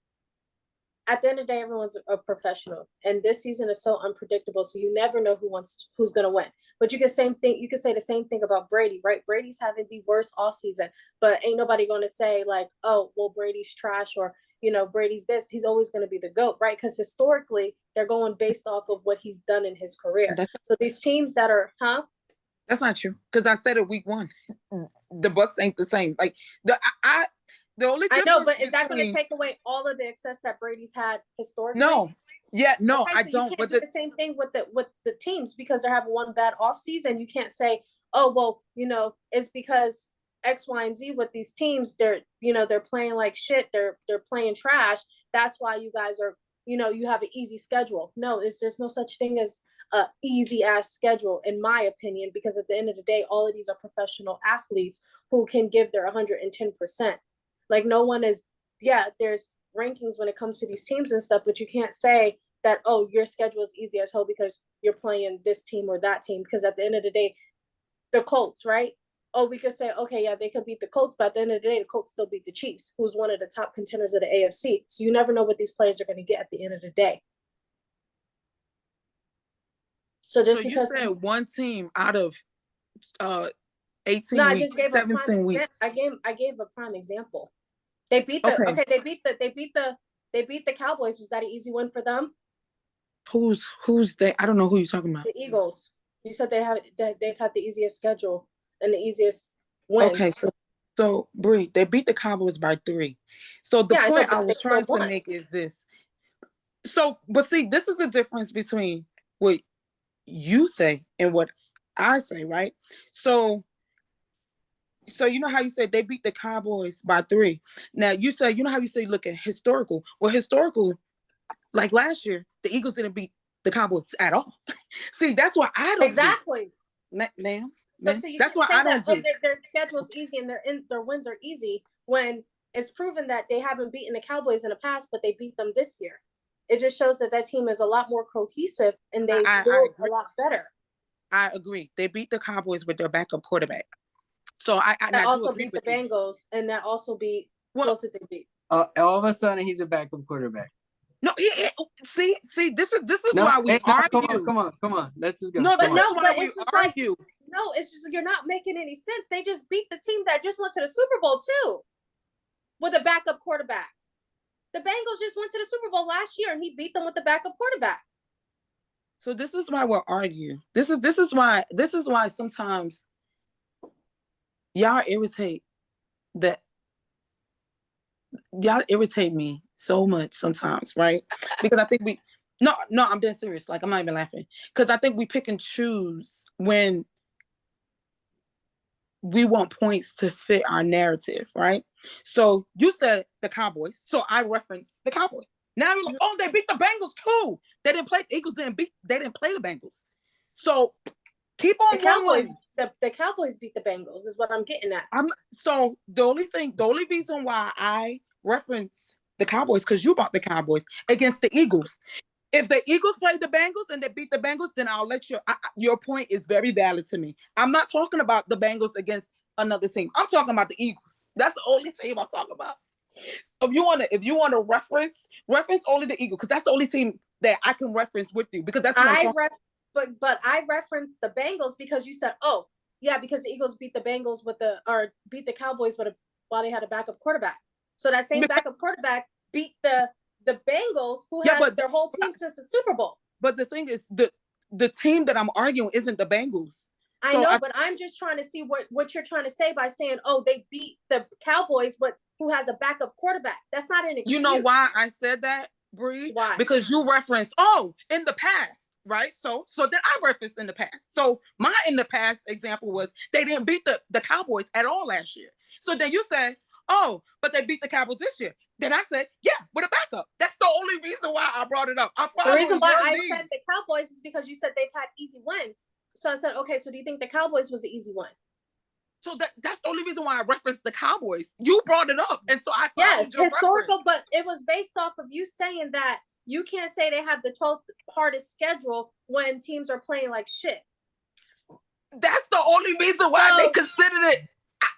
at the end of the day, everyone's a professional, and this season is so unpredictable. So you never know who's going to win. But you can say the same thing about Brady, right? Brady's having the worst offseason, but ain't nobody going to say like, oh, well, Brady's trash, or Brady's this. He's always going to be the GOAT, right? Because historically, they're going based off of what he's done in his career. So these teams that are, That's not true. Because I said it week 1. The Bucks ain't the same. Like the only I know, but is that going to take away all of the success that Brady's had historically? No. Yeah, no, okay, I don't. You can't do the same thing with the teams because they're having one bad off season. You can't say, oh, well, it's because X, Y, and Z with these teams. They're playing like shit. They're playing trash. That's why you guys are, you have an easy schedule. No, there's no such thing as a easy ass schedule, in my opinion, because at the end of the day, all of these are professional athletes who can give their 110%. Like no one is, there's rankings when it comes to these teams and stuff, but you can't say that, oh, your schedule is easy as hell because you're playing this team or that team. Because at the end of the day, the Colts, right? Oh, we could say, okay, yeah, they could beat the Colts, but at the end of the day, the Colts still beat the Chiefs, who's one of the top contenders of the AFC. So you never know what these players are going to get at the end of the day. So just because you said one team out of 18 weeks, I just gave 17 weeks. I gave a prime example. They beat the they beat the Cowboys. Was that an easy win for them? Who's they? I don't know who you're talking about. The Eagles. You said they've had the easiest schedule and the easiest wins. Okay, so Bree, they beat the Cowboys by 3. So the point I was trying to make is this. So, but see, this is the difference between what you say and what I say, right? So you know how you said they beat the Cowboys by 3. Now you say, you know how you say look at historical. Well, historical, like last year, the Eagles didn't beat the Cowboys at all. See, that's why I don't exactly, ma'am. So that's why I don't do. Their schedule's easy and their wins are easy when it's proven that they haven't beaten the Cowboys in the past, but they beat them this year. It just shows that team is a lot more cohesive and they build a lot better. I agree. They beat the Cowboys with their backup quarterback. So I also beat the Bengals, and that also beat. What else did they beat? All of a sudden, he's a backup quarterback. No, see, this is why we argue. Come on, let's just go. No, but it's just argue. Like, no, it's just you're not making any sense. They just beat the team that just went to the Super Bowl too, with a backup quarterback. The Bengals just went to the Super Bowl last year, and he beat them with the backup quarterback. So this is why we're arguing. This is why sometimes y'all irritate me so much sometimes, right? Because I think no, I'm dead serious. Like I'm not even laughing. Because I think we pick and choose when we want points to fit our narrative, right? So you said the Cowboys, so I referenced the Cowboys. Now you're like, oh, they beat the Bengals too. They didn't play. The Eagles they didn't play the Bengals. So keep on going. The Cowboys beat the Bengals is what I'm getting at. So the only reason why I reference the Cowboys, because you bought the Cowboys against the Eagles. If the Eagles played the Bengals and they beat the Bengals, then I'll let your point is very valid to me. I'm not talking about the Bengals against another team. I'm talking about the Eagles. That's the only team I'm talking about. So if you want to reference only the Eagles, because that's the only team that I can reference with you, because that's what but I referenced the Bengals because you said, oh yeah, because the Eagles beat the Bengals beat the Cowboys while they had a backup quarterback. So that same backup quarterback beat the Bengals, who has their whole team since the Super Bowl. But the thing is, the team that I'm arguing isn't the Bengals. I know, but I'm just trying to see what you're trying to say by saying, oh, they beat the Cowboys, but who has a backup quarterback? That's not an excuse. You know why I said that, Bree? Why? Because you referenced, in the past, right? So then I referenced in the past. So my in the past example was they didn't beat the Cowboys at all last year. So then you said, oh, but they beat the Cowboys this year. Then I said, yeah, with a backup. That's the only reason why I brought it up. The reason why I said the Cowboys is because you said they've had easy wins. So I said, okay, so do you think the Cowboys was the easy one? So that's the only reason why I referenced the Cowboys. You brought it up, and so I yes, historical, but it was based off of you saying that you can't say they have the 12th hardest schedule when teams are playing like shit. That's the only reason why they considered it.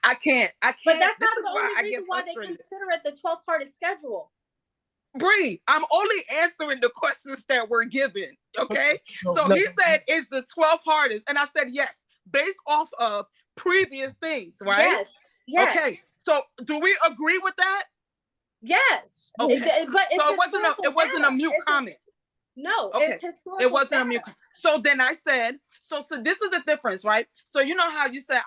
I can't. But that's not the only reason why they consider it the 12th hardest schedule. Bree, I'm only answering the questions that were given. Okay. So he said it's the 12th hardest. And I said, yes, based off of previous things, right? Yes. Yes. Okay. So do we agree with that? Yes. Okay. But it's it wasn't a mute comment. No, okay. It's historical. It wasn't a mute. So then I said, so this is the difference, right? So you know how you said,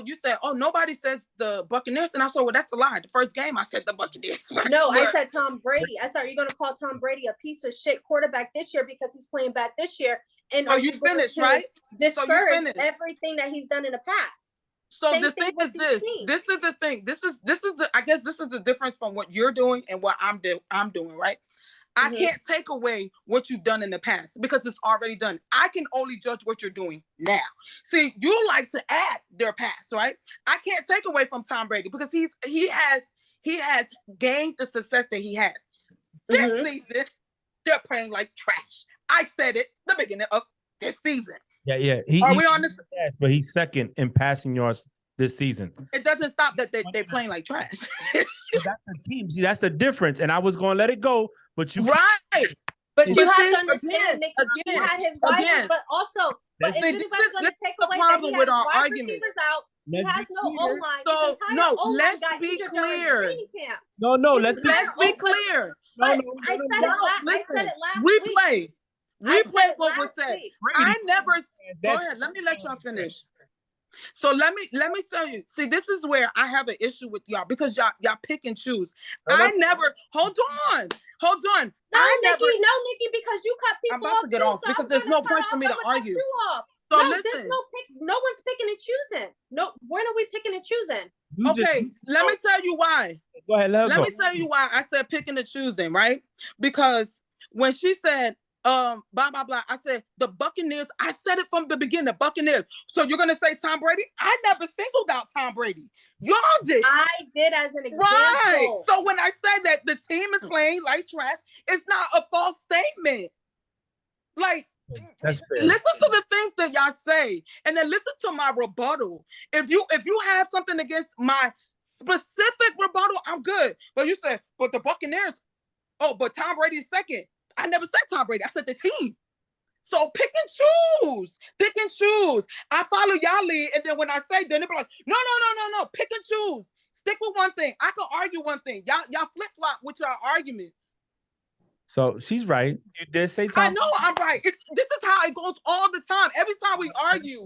you said, nobody says the Buccaneers. And I said, well, that's a lie. The first game I said the Buccaneers. No, I said Tom Brady. I said, are you going to call Tom Brady a piece of shit quarterback this year because he's playing bad this year? And you finished, right? Discourage everything that he's done in the past. So the thing is this. This is the thing. This is I guess this is the difference from what you're doing and what I'm doing, right? I can't take away what you've done in the past because it's already done. I can only judge what you're doing now. See, you like to add their past, right? I can't take away from Tom Brady because he has gained the success that he has. This season, they're playing like trash. I said it the beginning of this season. Yeah. Are we on this? Yes, but he's second in passing yards this season. It doesn't stop that they're playing like trash. That's the team. See, that's the difference. And I was going to let it go, but you right. But you have to understand, Nick, he had his rises, but also, but if anybody's going to take away that he has wide receivers out, he has no O-line. So no, let's be clear. No, let's be clear. I said it last week. Replay what was said. I never. Go ahead. Let me let y'all finish. So let me tell you. See, this is where I have an issue with y'all because y'all pick and choose. I never. Hold on. No, Nikki, because you cut people off. I'm about to get off because there's no point for me to argue. So listen. No one's picking and choosing. No, when are we picking and choosing? Okay, let me tell you why. Go ahead. Let me tell you why I said picking and choosing, right? Because when she said blah blah blah, I said the Buccaneers. I said it from the beginning, the Buccaneers. So you're gonna say Tom Brady? I never singled out Tom Brady. Y'all did. I did as an example. Right. So when I said that the team is playing like trash, it's not a false statement. Like, that's fair. Listen to the things that y'all say, and then listen to my rebuttal. If you have something against my specific rebuttal, I'm good. But you said, but the Buccaneers. Oh, but Tom Brady's second. I never said Tom Brady. I said the team. So pick and choose. I follow y'all lead, and then when I say, then they be like, no. Pick and choose. Stick with one thing. I can argue one thing. Y'all flip flop with your arguments. So she's right. You did say Tom. I know I'm right. This is how it goes all the time. Every time we argue,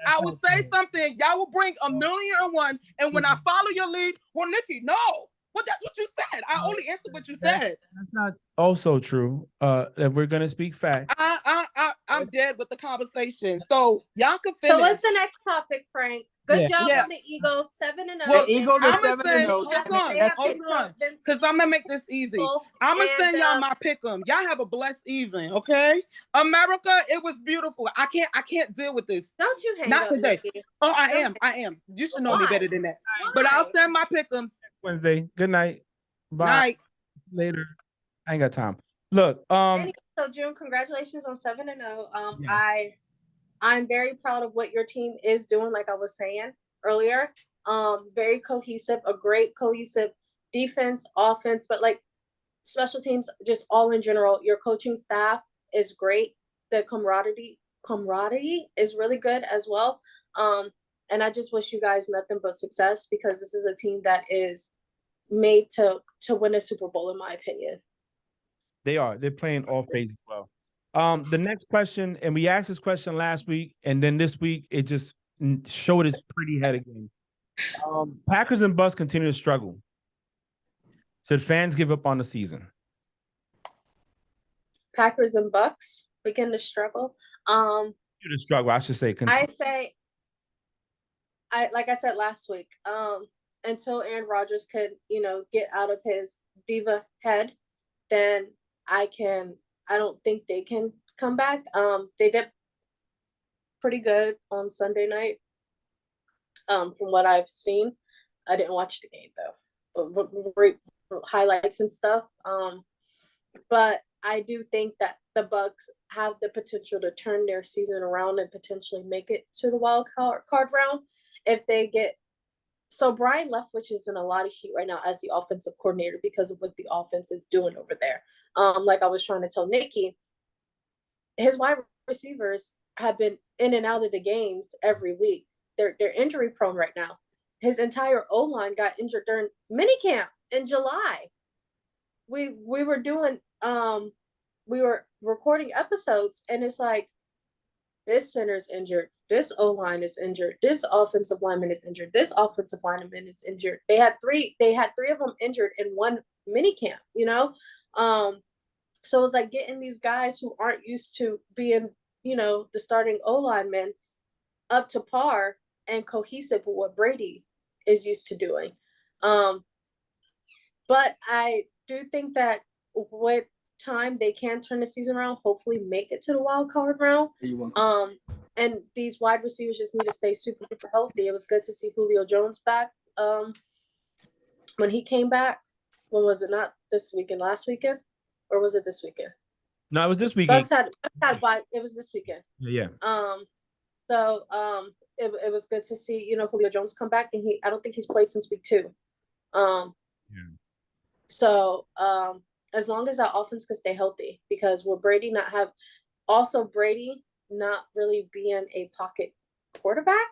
I will say something. Y'all will bring a million and one, and when I follow your lead, well, Nikki, no. Well, that's what you said. I only answered what you said. That's not also true. That we're gonna speak facts. I'm dead with the conversation. So y'all can finish. So what's the next topic, Frank? Good job on the Eagles, 7-0. Well, Eagles are 7-0. Hold on. Because I'm gonna make this easy. I'm gonna send y'all my pick'em. Y'all have a blessed evening, okay? America, it was beautiful. I can't deal with this. Don't you hang Not up, today. Nikki. Oh, I am. You should know me better than that. Why? But I'll send my pick'ems. Wednesday. Good night. Bye. Night. Later. I ain't got time. Look, So June, congratulations on 7-0. Yes. I'm very proud of what your team is doing, like I was saying earlier. Very cohesive, a great cohesive defense, offense, but like special teams, just all in general. Your coaching staff is great. The camaraderie is really good as well. And I just wish you guys nothing but success because this is a team that is made to win a Super Bowl, in my opinion. They're playing all phases well. The next question, and we asked this question last week, and then this week it just showed its pretty head again. Packers and Bucks continue to struggle. Should fans give up on the season? Packers and Bucks begin to struggle. You the struggle, I should say. Like I said last week, until Aaron Rodgers could, get out of his diva head, then I don't think they can come back. They did pretty good on Sunday night. From what I've seen, I didn't watch the game though, but great highlights and stuff. But I do think that the Bucks have the potential to turn their season around and potentially make it to the wild card round if they get. So Brian Leftwich is in a lot of heat right now as the offensive coordinator because of what the offense is doing over there. Like I was trying to tell Nikki, his wide receivers have been in and out of the games every week. They're injury prone right now. His entire O-line got injured during minicamp in July. We were doing we were recording episodes, and it's like, this center's injured, this O-line is injured, this offensive lineman is injured, this offensive lineman is injured. They had three of them injured in one minicamp, so it's like getting these guys who aren't used to being, the starting O-lineman up to par and cohesive with what Brady is used to doing. But I do think that with time they can turn the season around, hopefully make it to the wild card round. And these wide receivers just need to stay super healthy. It was good to see Julio Jones back when he came back. When was it? Not this weekend, last weekend? Or was it this weekend? No, it was this weekend. It was this weekend. Yeah. So it was good to see, Julio Jones come back, and I don't think he's played since week 2. So as long as that offense can stay healthy, because will Brady not really being a pocket quarterback,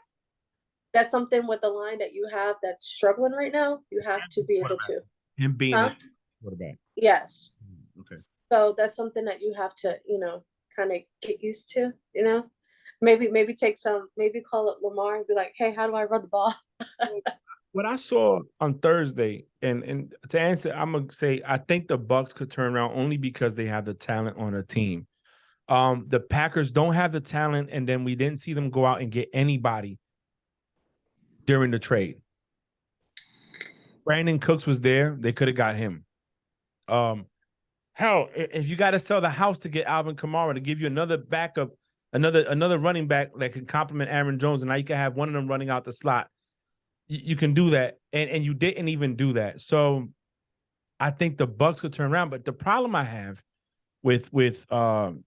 that's something with the line that you have that's struggling right now. You have to be able to. Him being a quarterback. Yes. Okay. So that's something that you have to, kind of get used to, Maybe call up Lamar and be like, hey, how do I run the ball? What I saw on Thursday, and to answer, I'm gonna say I think the Bucks could turn around only because they have the talent on a team. The Packers don't have the talent, and then we didn't see them go out and get anybody during the trade. Brandon Cooks was there; they could have got him. Hell, if you got to sell the house to get Alvin Kamara to give you another backup, another running back that can complement Aaron Jones, and now you can have one of them running out the slot. You can do that, and you didn't even do that. So I think the Bucks could turn around. But the problem I have with the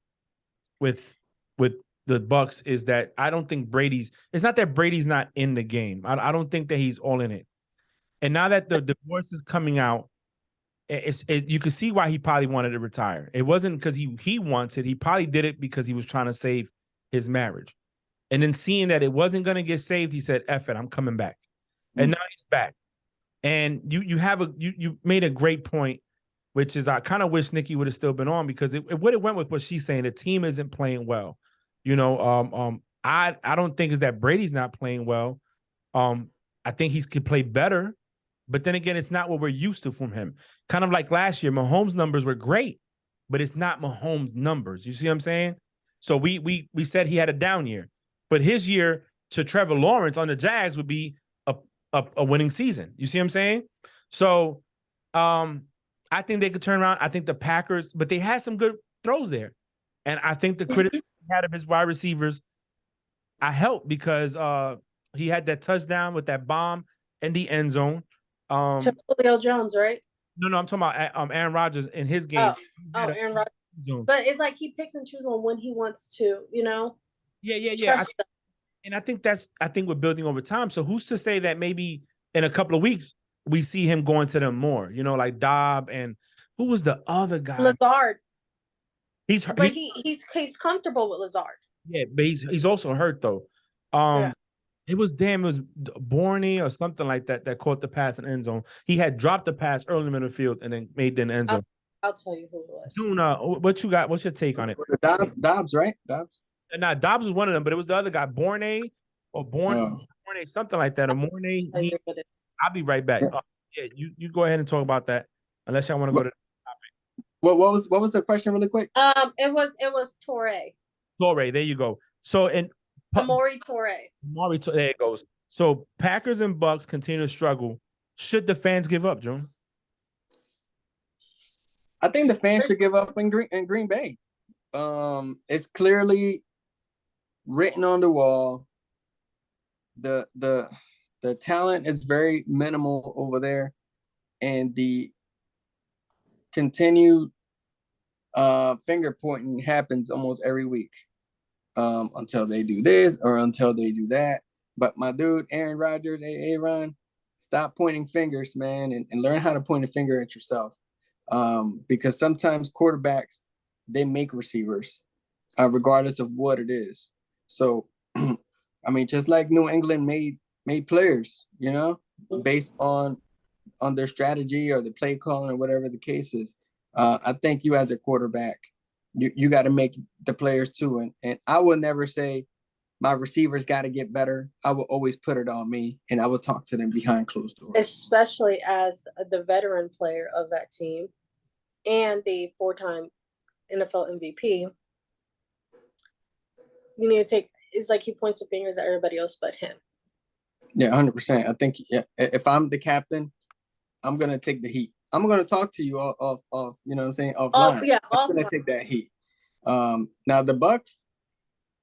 Bucks is that I don't think it's not that Brady's not in the game. I don't think that he's all in it. And now that the divorce is coming out, you can see why he probably wanted to retire. It wasn't because he wants it. He probably did it because he was trying to save his marriage. And then seeing that it wasn't going to get saved, he said, F it, I'm coming back. And now he's back. And you made a great point, which is I kind of wish Nikki would have still been on, because it would have went with what she's saying. The team isn't playing well. I don't think it's that Brady's not playing well. I think he could play better, but then again, it's not what we're used to from him. Kind of like last year, Mahomes' numbers were great, but it's not Mahomes' numbers. You see what I'm saying? So we said he had a down year, but his year to Trevor Lawrence on the Jags would be a winning season. You see what I'm saying? So I think they could turn around. I think the Packers, but they had some good throws there. And I think the criticism he had of his wide receivers, I helped because he had that touchdown with that bomb in the end zone. To Julio Jones, right? No, I'm talking about Aaron Rodgers in his game. Aaron Rodgers. But it's like he picks and chooses on when he wants to, Yeah. And I think we're building over time. So who's to say that maybe in a couple of weeks we see him going to them more? Like Dobb, and who was the other guy? Lazard. He's comfortable with Lazard. Yeah, but he's also hurt though. It was Borney or something like that caught the pass in end zone. He had dropped the pass early in the field and then made the end zone. I'll tell you who it was. Duna, what you got? What's your take on it? Dobbs, right? Dobbs. Nah, Dobbs was one of them, but it was the other guy, Borney or Borney, something like that. Or Mornay. I'll be right back. Yeah, you go ahead and talk about that, unless y'all want to go to the topic. What was the question really quick? It was Torre. Torre, there you go. So and Amori Torre. There it goes. So Packers and Bucks continue to struggle. Should the fans give up, June? I think the fans should give up in Green Bay. It's clearly written on the wall. The talent is very minimal over there, and the continued finger pointing happens almost every week until they do this or until they do that. But my dude, Aaron Rodgers, Aaron, stop pointing fingers, man, and learn how to point a finger at yourself. Because sometimes quarterbacks, they make receivers, regardless of what it is. So, I mean, just like New England made players, you know, based on their strategy or the play calling or whatever the case is. I think you as a quarterback, you got to make the players too. And I will never say my receivers got to get better. I will always put it on me, and I will talk to them behind closed doors. Especially as the veteran player of that team and the 4-time NFL MVP. You need to take, it's like he points the fingers at everybody else but him. Yeah, 100%. I think if I'm the captain, I'm going to take the heat. I'm going to talk to you off, you know what I'm saying, offline. I'm going to take that heat. Now the Bucks,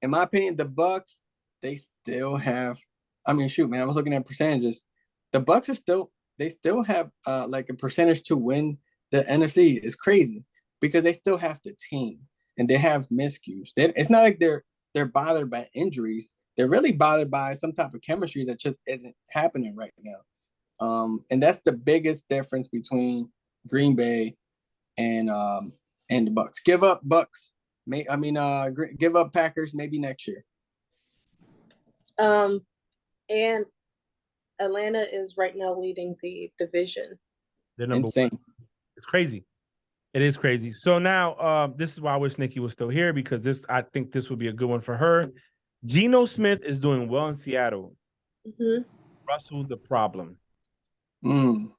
in my opinion, the Bucks, they still have, I mean, shoot, man, I was looking at percentages. The Bucks they still have like a percentage to win the NFC. Is crazy because they still have the team and they have miscues. It's not like they're bothered by injuries. They're really bothered by some type of chemistry that just isn't happening right now. And that's the biggest difference between Green Bay and the Bucks. Give up Bucks. Give up Packers maybe next year. And Atlanta is right now leading the division. They're number Insane. one. It's crazy. It is crazy. So now, this is why I wish Nikki was still here because I think this would be a good one for her. Geno Smith is doing well in Seattle. Mm-hmm. Russell, the problem. I'm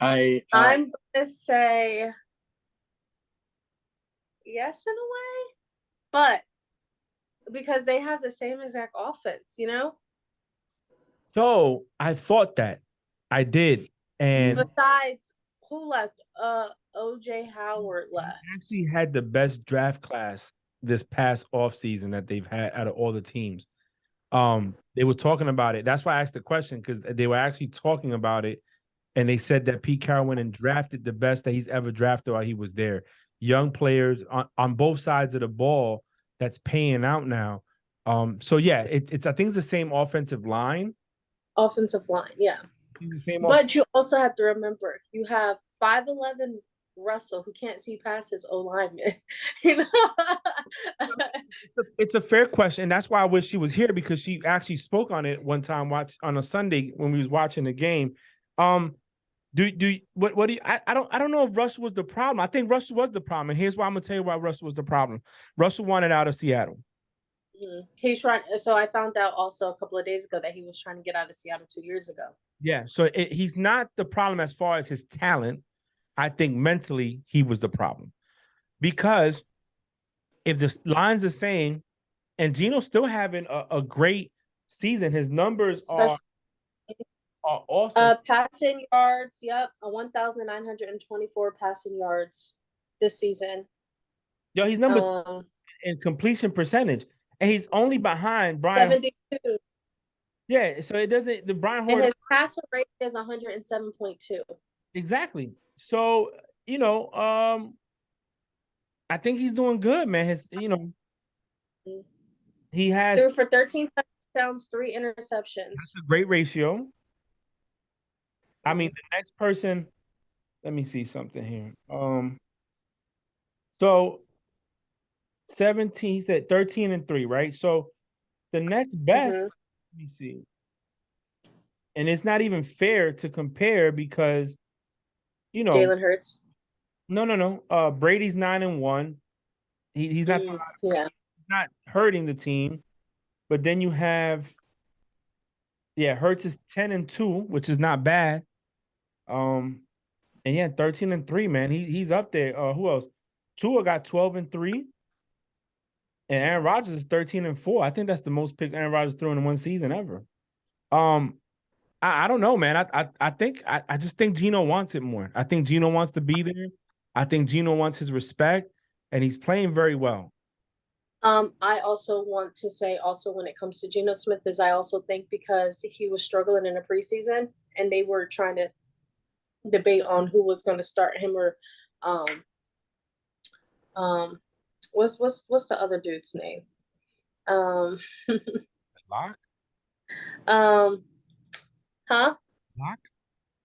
gonna say yes in a way, but because they have the same exact offense, you know. So I thought that I did, and besides, who left? OJ Howard left. Actually, had the best draft class this past offseason that they've had out of all the teams. They were talking about it. That's why I asked the question because they were actually talking about it, and they said that Pete Carroll went and drafted the best that he's ever drafted while he was there. Young players on both sides of the ball that's paying out now. So yeah, it's I think it's the same offensive line. Offensive line, yeah. But you also have to remember you have 5'11" Russell who can't see past his O-lineman. You know? It's a fair question. That's why I wish she was here because she actually spoke on it one time on a Sunday when we was watching the game. What do you I don't know if Russell was the problem. I think Russell was the problem. And here's why I'm gonna tell you why Russell was the problem. Russell wanted out of Seattle. He's trying. So I found out also a couple of days ago that he was trying to get out of Seattle 2 years ago. Yeah. So he's not the problem as far as his talent. I think mentally he was the problem because if the line's the same and Geno's still having a great season, his numbers are awesome. Passing yards, yep, 1,924 passing yards this season. Yo, he's number in completion percentage, and he's only behind Brian. 72. Yeah, so it doesn't. The Brian Hoyer, and his passer rate is 107.2. Exactly. So I think he's doing good, man. He has threw for 13 touchdowns, 3 interceptions. That's a great ratio. I mean, the next person, let me see something here. So 17, he said 13 and 3, right? So the next best, let me see. And it's not even fair to compare because, Jalen Hurts. No. Brady's 9 and 1. He's not, he's not hurting the team. But then you have, Hurts is 10 and 2, which is not bad. And And yeah, 13-3, man. He's up there. Who else? Tua got 12-3. And Aaron Rodgers is 13-4. I think that's the most picks Aaron Rodgers threw in one season ever. I don't know, man. I just think Geno wants it more. I think Geno wants to be there. I think Geno wants his respect, and he's playing very well. I also want to say also when it comes to Geno Smith is I also think because he was struggling in the preseason and they were trying to debate on who was going to start him or what's the other dude's name? Lock? Huh?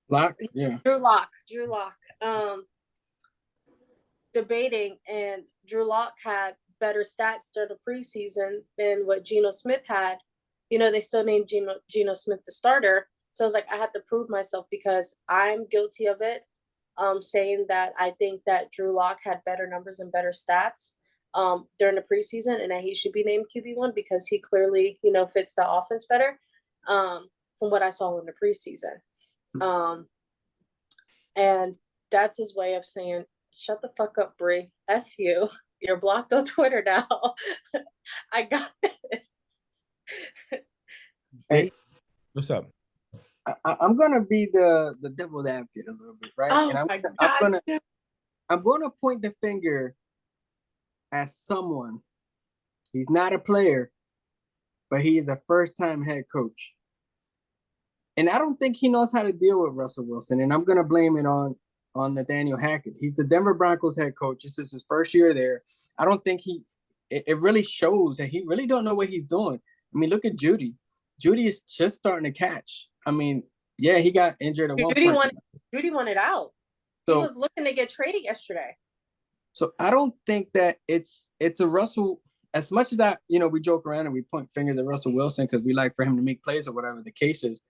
Lock? Yeah. Drew Lock. Debating, and Drew Lock had better stats during the preseason than what Geno Smith had. You know, they still named Geno Smith the starter. So I was like, I had to prove myself because I'm guilty of it. Saying that I think that Drew Lock had better numbers and better stats during the preseason, and that he should be named QB1 because he clearly, you know, fits the offense better from what I saw in the preseason. And that's his way of saying, shut the fuck up, Bree. F you. You're blocked on Twitter now. I got this. Hey, what's up? I'm gonna be the devil's advocate a little bit, right? Oh And I'm gonna point the finger at someone. He's not a player, but he is a first-time head coach. And I don't think he knows how to deal with Russell Wilson. And I'm gonna blame it on Nathaniel Hackett. He's the Denver Broncos head coach. This is his first year there. I don't think it really shows that he really don't know what he's doing. I mean, look at Judy. Judy is just starting to catch. I mean, yeah, he got injured at one point. Judy wanted out. So, he was looking to get traded yesterday. So I don't think that it's a Russell, as much as we joke around and we point fingers at Russell Wilson because we like for him to make plays or whatever the case is.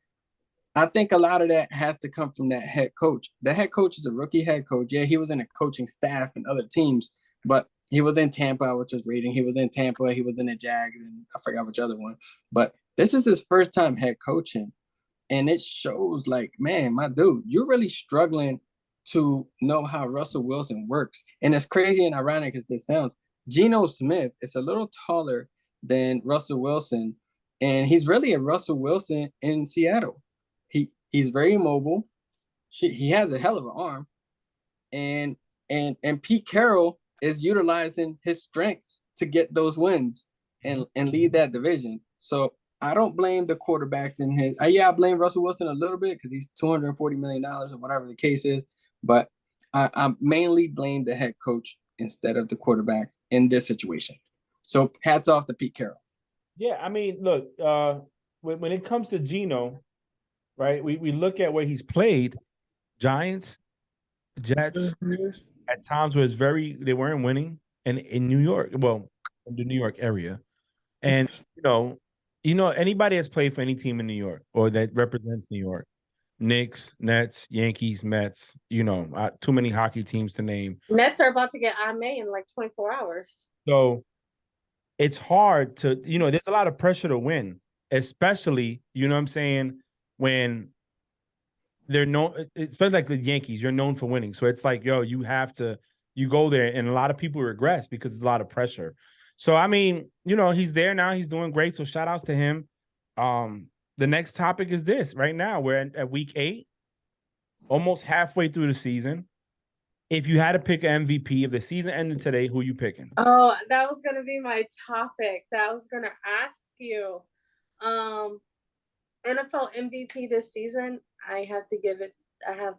I think a lot of that has to come from that head coach. The head coach is a rookie head coach. Yeah, he was in a coaching staff and other teams, but he was in Tampa, I was just reading. He was in Tampa. He was in the Jags, and I forgot which other one. But this is his first time head coaching, and it shows like, man, my dude, you're really struggling to know how Russell Wilson works. And as crazy and ironic as this sounds, Geno Smith is a little taller than Russell Wilson, and he's really a Russell Wilson in Seattle. He's very mobile. He has a hell of an arm, and Pete Carroll is utilizing his strengths to get those wins and lead that division. So I don't blame the quarterbacks in his. I blame Russell Wilson a little bit because he's $240 million or whatever the case is, but I mainly blame the head coach instead of the quarterbacks in this situation. So hats off to Pete Carroll. Yeah, I mean, look, when it comes to Geno, right? We look at where he's played, Giants, Jets, at times where they weren't winning, and in New York, well, in the New York area. And anybody that's played for any team in New York or that represents New York, Knicks, Nets, Yankees, Mets, too many hockey teams to name. Nets are about to get IMA in like 24 hours. So it's hard to, there's a lot of pressure to win, especially, what I'm saying, when they're known, especially like the Yankees, you're known for winning. So it's like, you go there, and a lot of people regress because there's a lot of pressure. So, I mean, he's there now. He's doing great. So shout outs to him. The next topic is this right now. We're at week 8, almost halfway through the season. If you had to pick an MVP, if the season ended today, who you picking? Oh, that was going to be my topic that I was going to ask you. NFL MVP this season, I have to give it. I have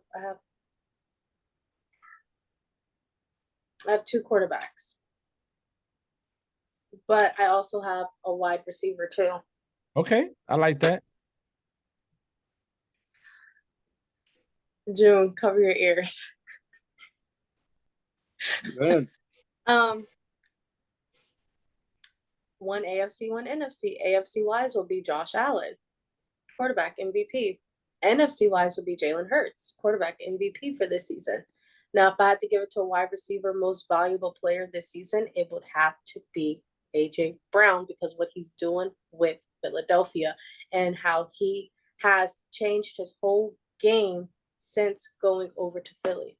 2 quarterbacks, but I also have a wide receiver too. Okay, I like that. June, cover your ears. Good. One AFC, one NFC. AFC wise will be Josh Allen, quarterback MVP. NFC wise will be Jalen Hurts, quarterback MVP for this season. Now, if I had to give it to a wide receiver, most valuable player this season, it would have to be AJ Brown, because what he's doing with Philadelphia and how he has changed his whole game since going over to Philly.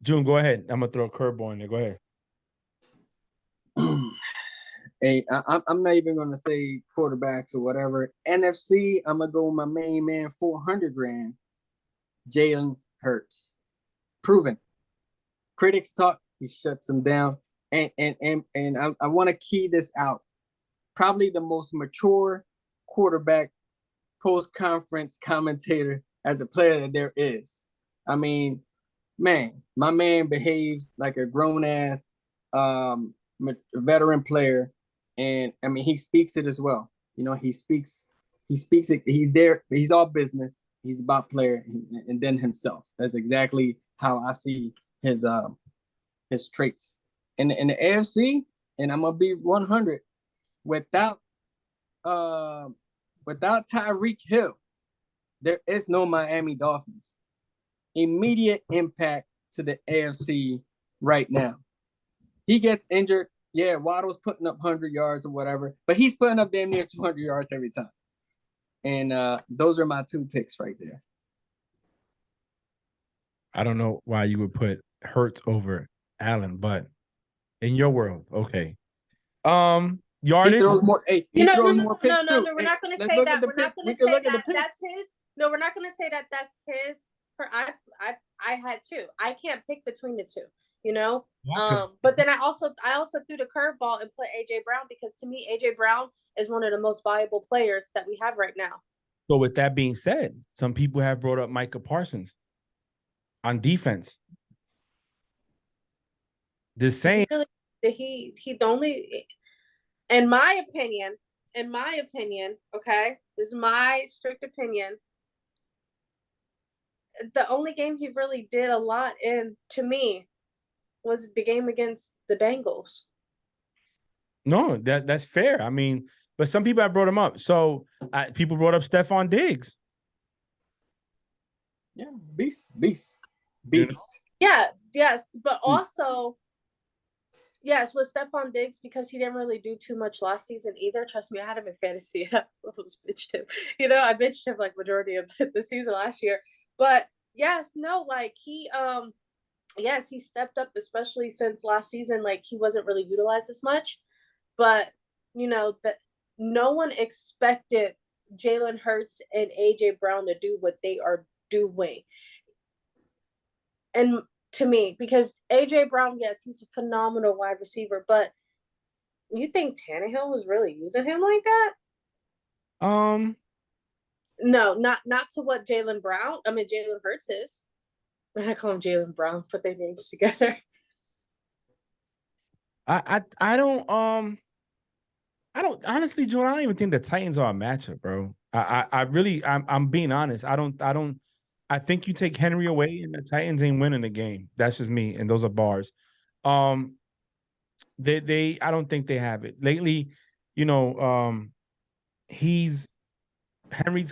June, go ahead. I'm gonna throw a curveball in there. Go ahead. Hey, I'm not even gonna say quarterbacks or whatever. NFC, I'm gonna go with my main man, 400 grand, Jalen Hurts. Proven. Critics talk, he shuts them down. And I want to key this out. Probably the most mature quarterback post-conference commentator as a player that there is. I mean, man, my man behaves like a grown-ass veteran player. And I mean, he speaks it as well. You know, he speaks it. He's there. He's all business. He's about player and then himself. That's exactly how I see his traits. In the AFC, and I'm gonna be 100 without Tyreek Hill, there is no Miami Dolphins. Immediate impact to the AFC right now. He gets injured. Yeah, Waddle's putting up 100 yards or whatever, but he's putting up damn near 200 yards every time. And those are my two picks right there. I don't know why you would put Hurts over Allen, but in your world, okay. Yardage. He throws more. Hey, he throws more picks no, too. we're hey, not going to let's say look that. at the We're pick. not going We to can say look at the that picks. that's his. No, we're not going to say that that's his. I had two. I can't pick between the two. You know. But then I also threw the curveball and put AJ Brown because to me AJ Brown is one of the most valuable players that we have right now. So with that being said, some people have brought up Micah Parsons on defense. Just saying. He the only, in my opinion, okay, this is my strict opinion. The only game he really did a lot in, to me, was the game against the Bengals. No, that's fair. I mean, but some people have brought him up. So people brought up Stephon Diggs. Yeah, beast. You know? Yeah, yes, but also, yes, with Stephon Diggs, because he didn't really do too much last season either. Trust me, I had him in fantasy. I was bitched him. You know, I bitched him like majority of the season last year. But yes, no, like he stepped up, especially since last season. Like he wasn't really utilized as much. But you know that no one expected Jalen Hurts and AJ Brown to do what they are doing. And to me, because AJ Brown, yes, he's a phenomenal wide receiver, but you think Tannehill was really using him like that? No, not to what Jalen Hurts is. I call him Jalen Brown, put their names together. I don't honestly, Joe, I don't even think the Titans are a matchup, bro. I'm being honest. I think you take Henry away and the Titans ain't winning the game. That's just me. And those are bars. I don't think they have it. Lately, you know, Henry's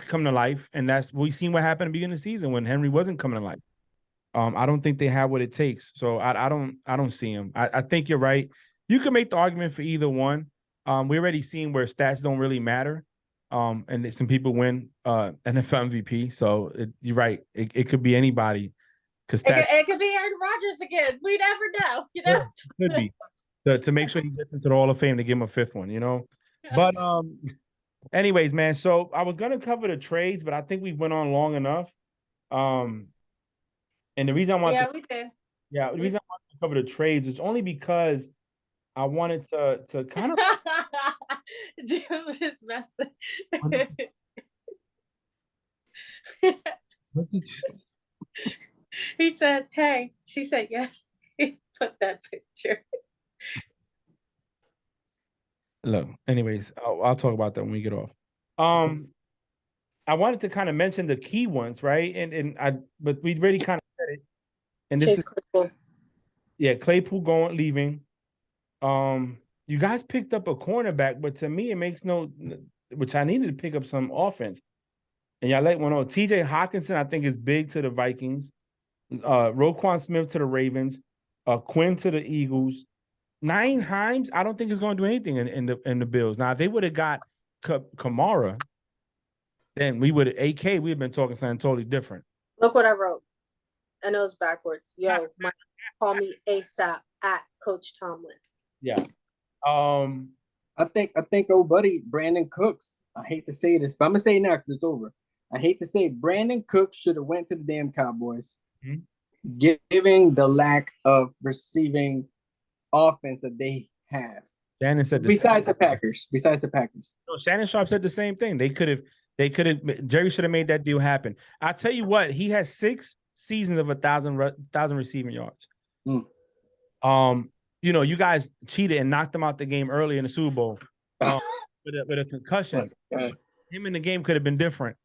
come to life, and we've seen what happened at the beginning of the season when Henry wasn't coming to life. I don't think they have what it takes. So I don't see him. I think you're right. You can make the argument for either one. We already seen where stats don't really matter. And some people win NFL MVP. So you're right. It could be anybody. Because it could be Aaron Rodgers again. We never know. You know, yeah, could be to make sure he gets into the Hall of Fame to give him a fifth one. You know, but anyways, man. So I was gonna cover the trades, but I think we went on long enough. And the reason I want we did. Yeah, the reason I wanted to cover the trades is only because I wanted to kind of Jim just messed it. What did you He said, hey. She said yes. He put that picture. Look, anyways, I'll talk about that when we get off. I wanted to kind of mention the key ones, right? But we already kind of said it. And this Claypool. Claypool leaving. You guys picked up a cornerback, but to me, it makes which I needed to pick up some offense. And y'all let one know. TJ Hawkinson, I think, is big to the Vikings. Roquan Smith to the Ravens. Quinn to the Eagles. Nyheim Hines, I don't think is going to do anything in the Bills. Now, if they would have got Kamara, then we would AK. We've been talking something totally different. Look what I wrote. I know it's backwards. Yo, call me ASAP at Coach Tomlin. Yeah. I think old buddy Brandon Cooks. I hate to say this, but I'm gonna say it now because it's over. I hate to say it, Brandon Cooks should have went to the damn Cowboys, giving the lack of receiving offense that they have. Shannon said Besides the Packers. No, Shannon Sharp said the same thing. They could have. Jerry should have made that deal happen. I tell you what, he has 6 seasons of 1,000 receiving yards. You know, you guys cheated and knocked him out the game early in the Super Bowl with a concussion. Him in the game could have been different,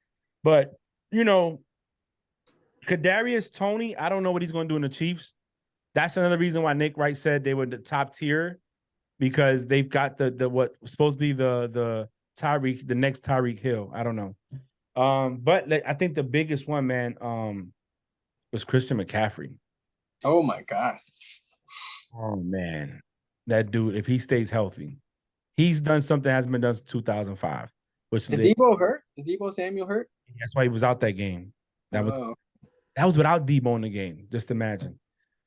but you know, Kadarius Toney, I don't know what he's going to do in the Chiefs. That's another reason why Nick Wright said they were the top tier, because they've got the what was supposed to be the next Tyreek Hill. I don't know. But I think the biggest one, man, was Christian McCaffrey. Oh my gosh. Oh man. That dude, if he stays healthy, he's done something that hasn't been done since 2005. Which is Debo hurt? Is Debo Samuel hurt? That's why he was out that game. That was without Debo in the game. Just imagine.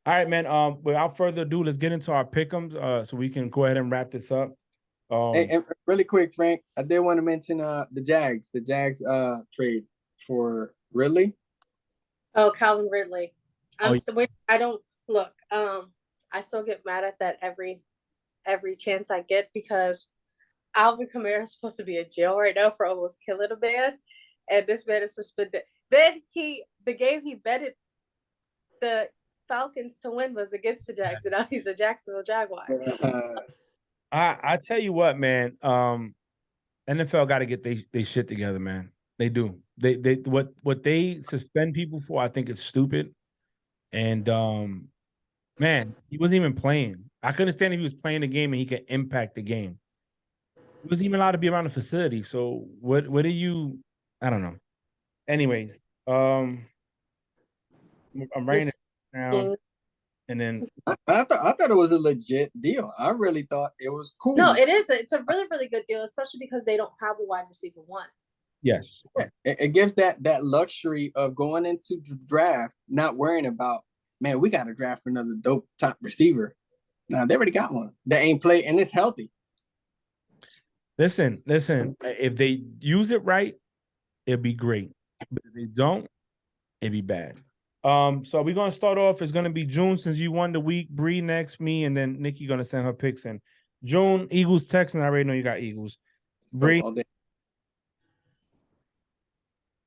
All right, man. Without further ado, let's get into our pick'ems so we can go ahead and wrap this up. And really quick, Frank, I did want to mention the Jags trade for Ridley. Oh, Calvin Ridley. I don't look. I still get mad at that every chance I get, because Alvin Kamara is supposed to be in jail right now for almost killing a man, and this man is suspended. Then the game he betted the Falcons to win was against the Jags, and now he's a Jacksonville Jaguar. I tell you what, man. NFL got to get they shit together, man. They do. They what they suspend people for, I think it's stupid. And man, he wasn't even playing. I couldn't understand if he was playing the game and he could impact the game. He wasn't even allowed to be around the facility. So what do you? I don't know. Anyways, I'm writing it down, and then I thought it was a legit deal. I really thought it was cool. No, it is. It's a really, really good deal, especially because they don't have a wide receiver one. Yes, it gives that luxury of going into draft, not worrying about, man, we got to draft for another dope top receiver. Now they already got one that ain't played and it's healthy. Listen. If they use it right, it'd be great. But if they don't, it'd be bad. So we're gonna start off. It's gonna be June, since you won the week. Bree next, me, and then Nikki gonna send her picks in. June, Eagles, Texans. I already know you got Eagles. Bree.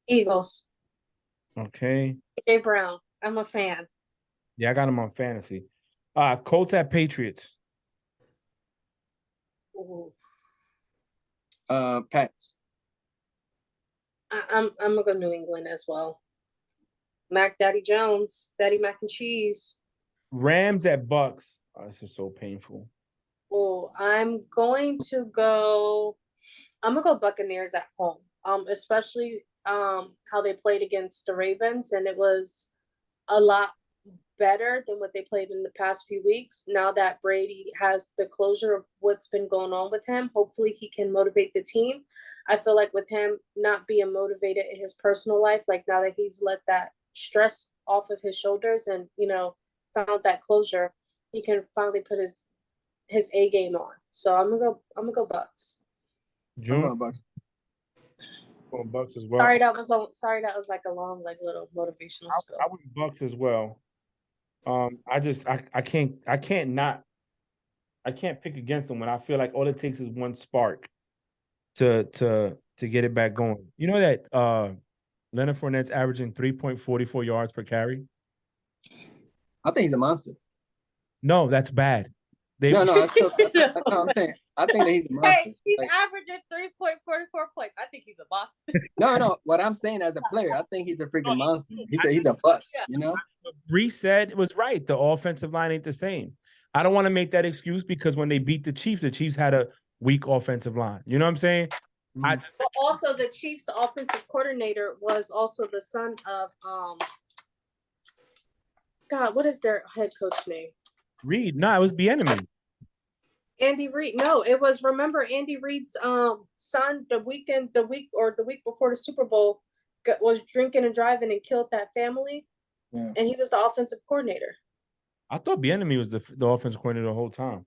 Eagles. Okay. Jay Brown. I'm a fan. Yeah, I got him on fantasy. Colts at Patriots. Ooh. Pats. I'm gonna go New England as well. Mac Daddy Jones, Daddy Mac and Cheese. Rams at Bucks. Oh, this is so painful. Oh, I'm gonna go Buccaneers at home. Especially how they played against the Ravens, and it was a lot better than what they played in the past few weeks. Now that Brady has the closure of what's been going on with him, hopefully he can motivate the team. I feel like with him not being motivated in his personal life, like now that he's let that stress off of his shoulders and, found that closure, he can finally put his A game on. So I'm gonna go Bucks. June. Bucks. Going Bucks as well. Sorry, that was like a long, like little motivational spill. I went Bucks as well. I can't pick against them when I feel like all it takes is one spark to get it back going. You know that Leonard Fournette's averaging 3.44 yards per carry? I think he's a monster. No, that's bad. No, that's what I'm saying. I think that he's a monster. Hey, he's averaging 3.44 points. I think he's a monster. No. What I'm saying as a player, I think he's a freaking monster. He's a bust, What Bree said was right. The offensive line ain't the same. I don't want to make that excuse because when they beat the Chiefs had a weak offensive line. You know what I'm saying? But also, the Chiefs' offensive coordinator was also the son of God. What is their head coach name? Reed. No, it was Bieniemy. Andy Reid. No, it was, remember Andy Reid's son the week before the Super Bowl was drinking and driving and killed that family. Yeah. And he was the offensive coordinator. I thought Bieniemy was the offensive coordinator the whole time.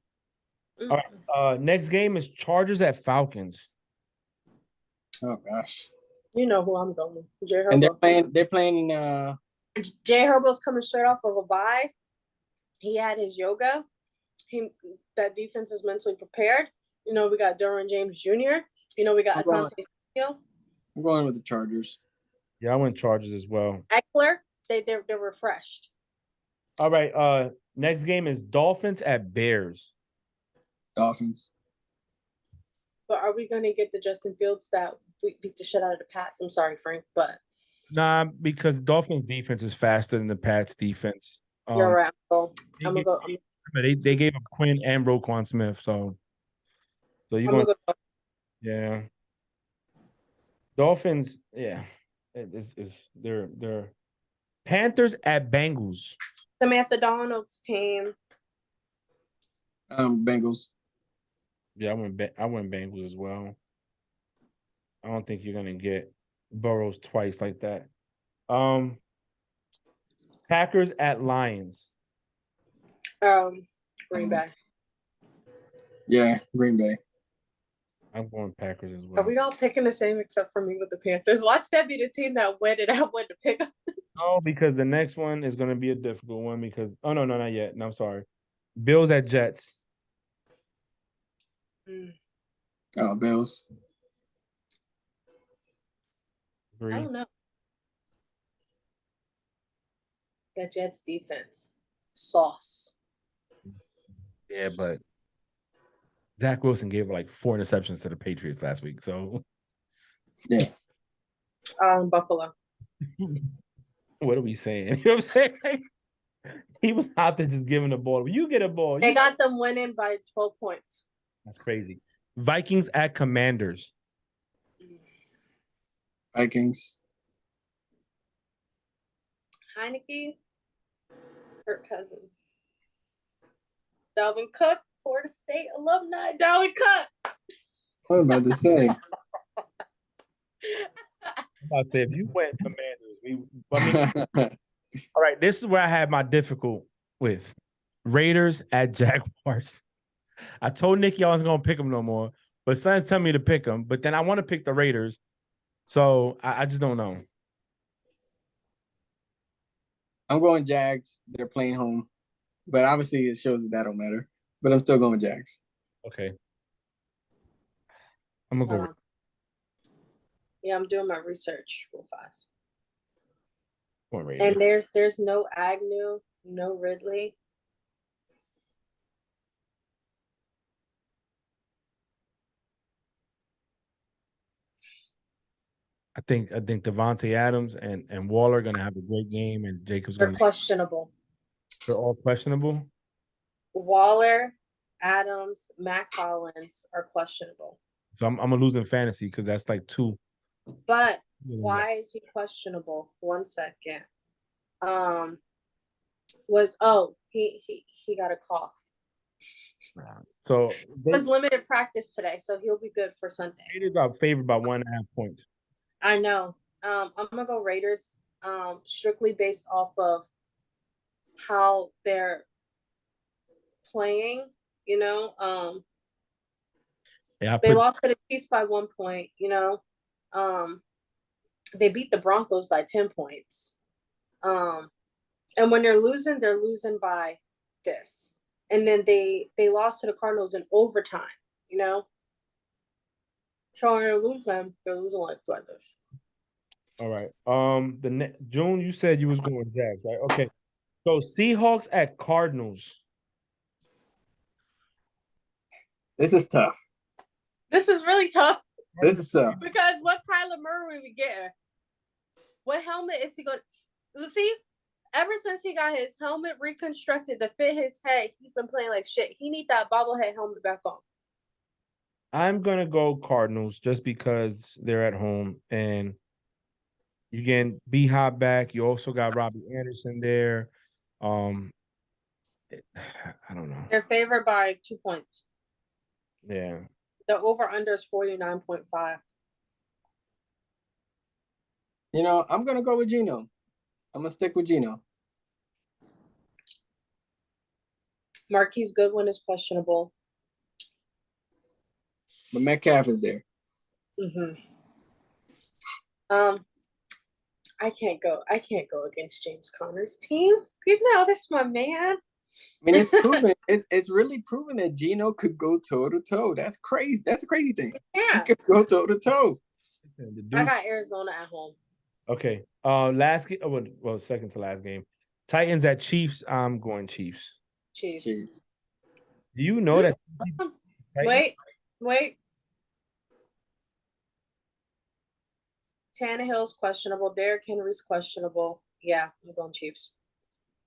All right. Next game is Chargers at Falcons. Oh gosh. You know who I'm going with. Jay Herbo. And they're playing Jay Herbo's coming straight off of a bye. He had his yoga. That defense is mentally prepared. You know, we got Derwin James Jr. You know, we got Asante Samuel. I'm going with the Chargers. Yeah, I went Chargers as well. Eckler, they're refreshed. All right. Next game is Dolphins at Bears. Dolphins. But are we going to get the Justin Fields that we beat the shit out of the Pats? I'm sorry, Frank, but Nah, because Dolphins defense is faster than the Pats defense. you're right. I'm gonna go. They gave up Quinn and Roquan Smith, so you I'm going? gonna go. Yeah. Dolphins, yeah, they're Panthers at Bengals. Samantha Donald's team. Bengals. Yeah, I went Bengals as well. I don't think you're gonna get Burrows twice like that. Packers at Lions. Green Bay. Yeah, Green Bay. I'm going Packers as well. Are we all picking the same except for me with the Panthers? Watch that be the team that win it. I went to pick up. No, because the next one is going to be a difficult one because no, not yet. No, I'm sorry. Bills at Jets. Oh, Bills. Bree. I don't know. That Jets defense. Sauce. Yeah, but Zach Wilson gave like 4 interceptions to the Patriots last week. So yeah. Buffalo. What are we saying? You know what I'm saying? Like, he was out there just giving the ball. You get a ball. They got them winning by 12 points. That's crazy. Vikings at Commanders. Vikings. Heineke. Kirk Cousins. Dalvin Cook. Florida State alumni. Dalvin Cook. What am I about to say? I'm about to say, if you went Commanders, all right, this is where I had my difficult with Raiders at Jaguars. I told Nikki I wasn't going to pick them no more, but Son's telling me to pick them. But then I want to pick the Raiders, so I just don't know. I'm going Jags. They're playing home, but obviously it shows that don't matter. But I'm still going Jags. Okay. I'm going to go. Yeah, I'm doing my research real fast. Raiders. And there's no Agnew, no Ridley. I think Devontae Adams and Waller are going to have a great game, and Jacobs They're going to questionable. They're all questionable. Waller, Adams, Mac Hollins are questionable. So I'm gonna lose in fantasy because that's like 2. But why is he questionable? 1 second. He got a cough. So it was limited practice today, so he'll be good for Sunday. Raiders are favored by 1.5 points. I know. I'm gonna go Raiders. Strictly based off of how they're playing. You know. They lost to the Chiefs by 1 point. You know. They beat the Broncos by 10 points. And when they're losing by this. And then they lost to the Cardinals in overtime, you know? So when they're losing like this. All right. June, you said you was going Jags, right? Okay. So Seahawks at Cardinals. This is tough. This is really tough. This is tough. Because what Kyler Murray we getting? What helmet is he going to see? Ever since he got his helmet reconstructed to fit his head, he's been playing like shit. He need that bobblehead helmet back on. I'm gonna go Cardinals just because they're at home and you get B-Hop back. You also got Robbie Anderson there. I don't know. They're favored by 2 points. Yeah. The over-under is 49.5. You know, I'm gonna go with Gino. I'm gonna stick with Gino. Marquise Goodwin is questionable. But Metcalf is there. Mm-hmm. I can't go against James Conner's team. You know, that's my man. I mean, it's proven. It's really proven that Gino could go toe to toe. That's crazy. That's a crazy thing. Yeah. He could go toe to toe. I got Arizona at home. Okay. Last game. Well, second to last game. Titans at Chiefs. I'm going Chiefs. Chiefs. Do you know that? Wait. Tannehill's questionable. Derrick Henry's questionable. Yeah, I'm going Chiefs.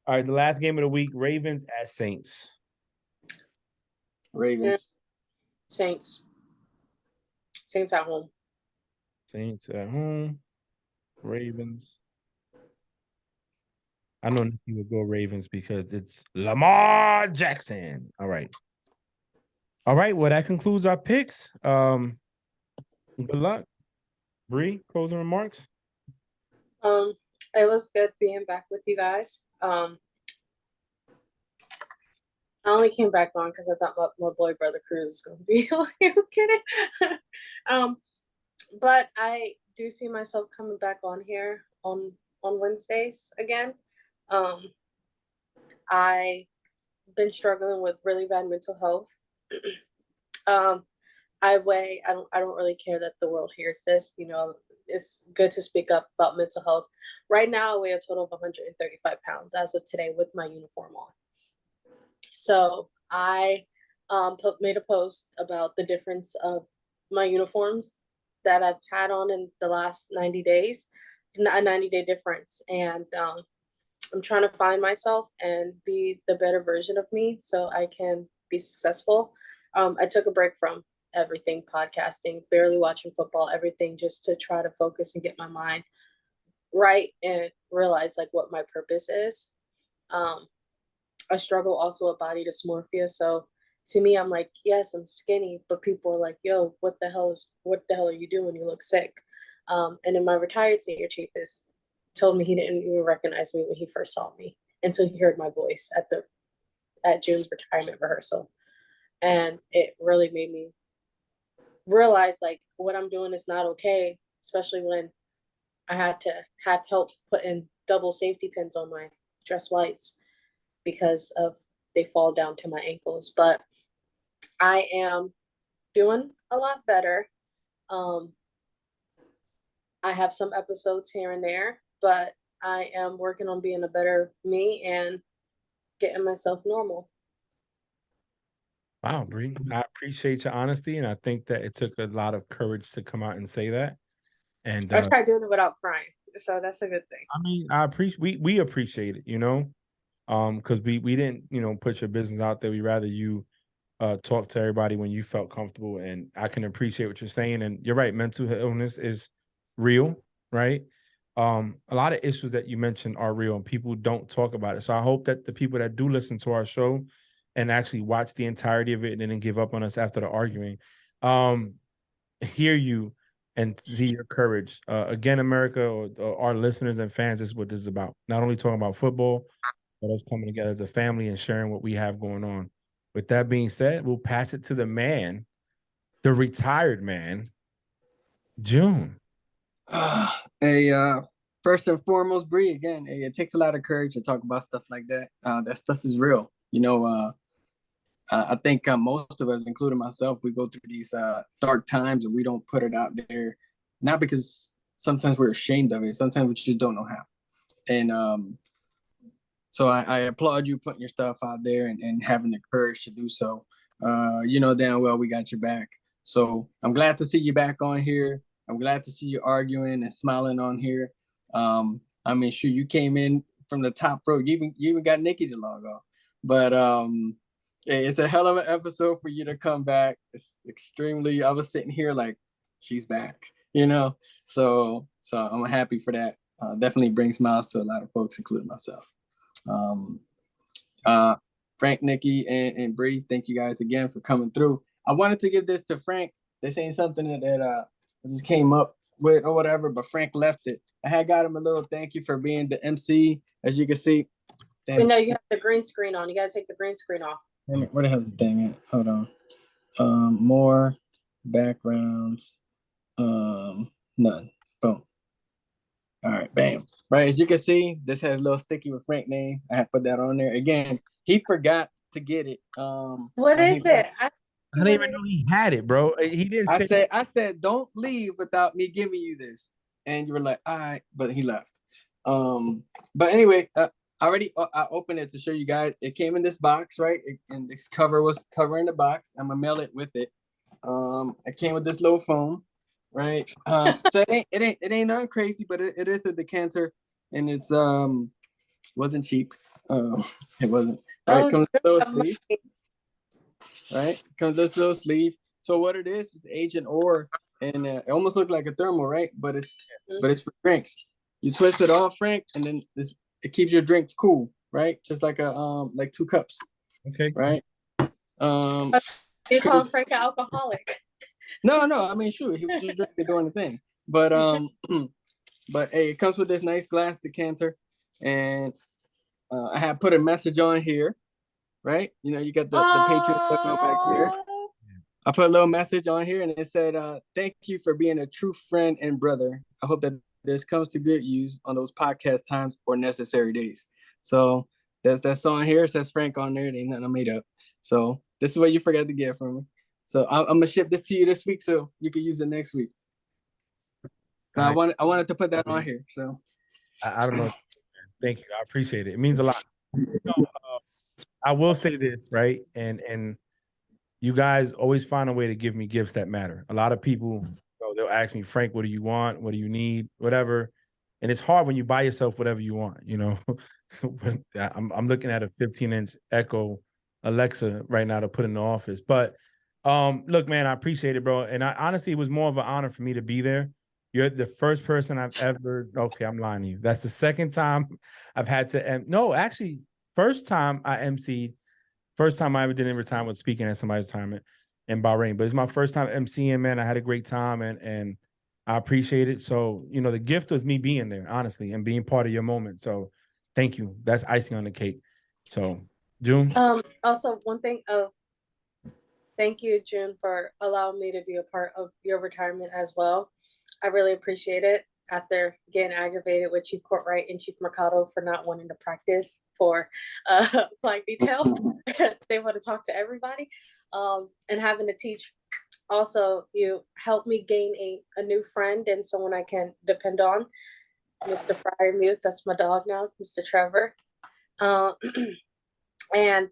All right, the last game of the week: Ravens at Saints. Ravens. Saints at home. Saints at home. Ravens. I know Nikki would go Ravens because it's Lamar Jackson. All right. Well, that concludes our picks. Good luck. Bree, closing remarks. It was good being back with you guys. I only came back on because I thought my boy brother Cruz is going to be on here. I'm kidding. But I do see myself coming back on here on Wednesdays again. I've been struggling with really bad mental health. I don't really care that the world hears this. You know, it's good to speak up about mental health. Right now, I weigh a total of 135 pounds as of today with my uniform on. So I made a post about the difference of my uniforms that I've had on in the last 90 days, a 90-day difference. And I'm trying to find myself and be the better version of me so I can be successful. I took a break from everything, podcasting, barely watching football, everything, just to try to focus and get my mind right and realize like what my purpose is. I struggle also with body dysmorphia. So to me, I'm like, yes, I'm skinny, but people are like, yo, what the hell are you doing? You look sick. And then my retired senior chief told me he didn't even recognize me when he first saw me until he heard my voice at June's retirement rehearsal. And it really made me realize like what I'm doing is not okay, especially when I had to have help putting double safety pins on my dress whites because they fall down to my ankles. But I am doing a lot better. I have some episodes here and there, but I am working on being a better me and getting myself normal. Wow, Bree. I appreciate your honesty, and I think that it took a lot of courage to come out and say that. And I tried doing it without crying, so that's a good thing. I mean, we appreciate it, you know, because we didn't, you know, put your business out there. We rather you talk to everybody when you felt comfortable, and I can appreciate what you're saying. And you're right, mental illness is real, right? A lot of issues that you mentioned are real, and people don't talk about it. So I hope that the people that do listen to our show and actually watch the entirety of it and then give up on us after the arguing, hear you and see your courage. Again, America, or our listeners and fans, this is what this is about. Not only talking about football, but us coming together as a family and sharing what we have going on. With that being said, we'll pass it to the man, the retired man, June. First and foremost, Bree, again, it takes a lot of courage to talk about stuff like that. That stuff is real. You know, I think most of us, including myself, we go through these dark times and we don't put it out there, not because sometimes we're ashamed of it. Sometimes we just don't know how. And so I applaud you putting your stuff out there and having the courage to do so. You know damn well we got your back. So I'm glad to see you back on here. I'm glad to see you arguing and smiling on here. I mean, sure, you came in from the top row. You even got Nikki to log off. But it's a hell of an episode for you to come back. It's extremely. I was sitting here like, she's back, you know. So I'm happy for that. Definitely brings smiles to a lot of folks, including myself. Frank, Nikki, and Bree, thank you guys again for coming through. I wanted to give this to Frank. This ain't something that I just came up with or whatever, but Frank left it. I had got him a little thank you for being the MC, as you can see. We know you have the green screen on. You gotta take the green screen off. Where the hell's the thing at? Hold on. More backgrounds. None. Boom. All right, bam. Right, as you can see, this has a little sticky with Frank name. I have put that on there. Again, he forgot to get it. What is it? I didn't even know he had it, bro. He didn't say. I said, don't leave without me giving you this. And you were like, all right, but he left. But anyway, I opened it to show you guys. It came in this box, right? And this cover was covering the box. I'm gonna mail it with it. It came with this little phone, right? So it ain't nothing crazy, but it is a decanter, and it's wasn't cheap. It wasn't. Right, Oh, comes with a little sleeve. Right, comes with this little sleeve. So what it is Agent Or, and it almost looked like a thermal, right? But it's for drinks. You twist it off, Frank, and then it keeps your drinks cool, right? Just like a like 2 cups. Okay. Right. You call Frank an alcoholic? No. I mean, sure, he was just drinking during the thing. But but hey, it comes with this nice glass decanter, and I have put a message on here, right? You know, you got the Patriot logo back there. I put a little message on here, and it said, "Thank you for being a true friend and brother. I hope that this comes to good use on those podcast times or necessary days." So that's on here. It says Frank on there. It ain't nothing I made up. So this is what you forgot to get from me. So I'm gonna ship this to you this week, so you can use it next week. I wanted to put that on here. So I don't know. Thank you. I appreciate it. It means a lot. I will say this, right? And you guys always find a way to give me gifts that matter. A lot of people, they'll ask me, Frank, what do you want? What do you need? Whatever. And it's hard when you buy yourself whatever you want, you know. I'm looking at a 15-inch Echo Alexa right now to put in the office. But look, man, I appreciate it, bro. And honestly, it was more of an honor for me to be there. You're the first person I've ever, okay, I'm lying to you. That's the second time I've had to, no, actually, first time I emceed, first time I ever did in retirement was speaking at somebody's retirement in Bahrain. But it's my first time emceeing, man. I had a great time and I appreciate it. So, you know, the gift was me being there, honestly, and being part of your moment. So thank you. That's icing on the cake. So, June. Also, one thing, thank you, June, for allowing me to be a part of your retirement as well. I really appreciate it. After getting aggravated with Chief Courtright and Chief Mercado for not wanting to practice for flight detail, they want to talk to everybody, and having to teach. Also, you helped me gain a new friend and someone I can depend on, Mr. Fryermuth. That's my dog now, Mr. Trevor. And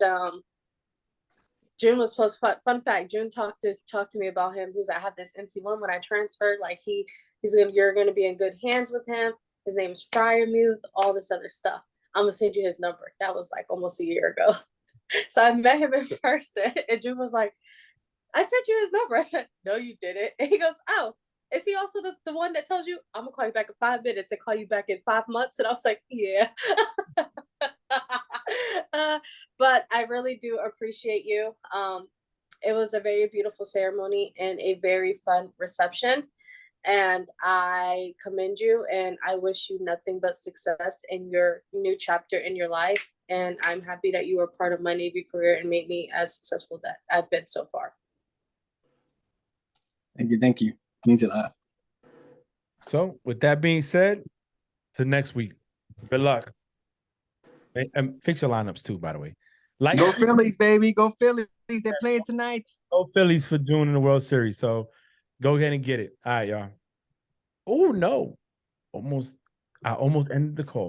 June was supposed to, fun fact, June talked to me about him. He's like, I have this NC1 when I transferred, like you're gonna be in good hands with him. His name is Fryermuth, all this other stuff. I'm gonna send you his number. That was like almost a year ago. So I met him in person, and June was like, I sent you his number. I said, no, you didn't. And he goes, oh, is he also the one that tells you, I'm gonna call you back in 5 minutes and call you back in 5 months? And I was like, yeah. But I really do appreciate you. It was a very beautiful ceremony and a very fun reception. And I commend you, and I wish you nothing but success in your new chapter in your life. And I'm happy that you were part of my Navy career and made me as successful that I've been so far. Thank you. It means a lot. So with that being said, to next week. Good luck. And fix your lineups too, by the way. Go Phillies, baby. Go Phillies. They're playing tonight. Go Phillies for June in the World Series. So go ahead and get it. All right, y'all. Oh no. I almost ended the call.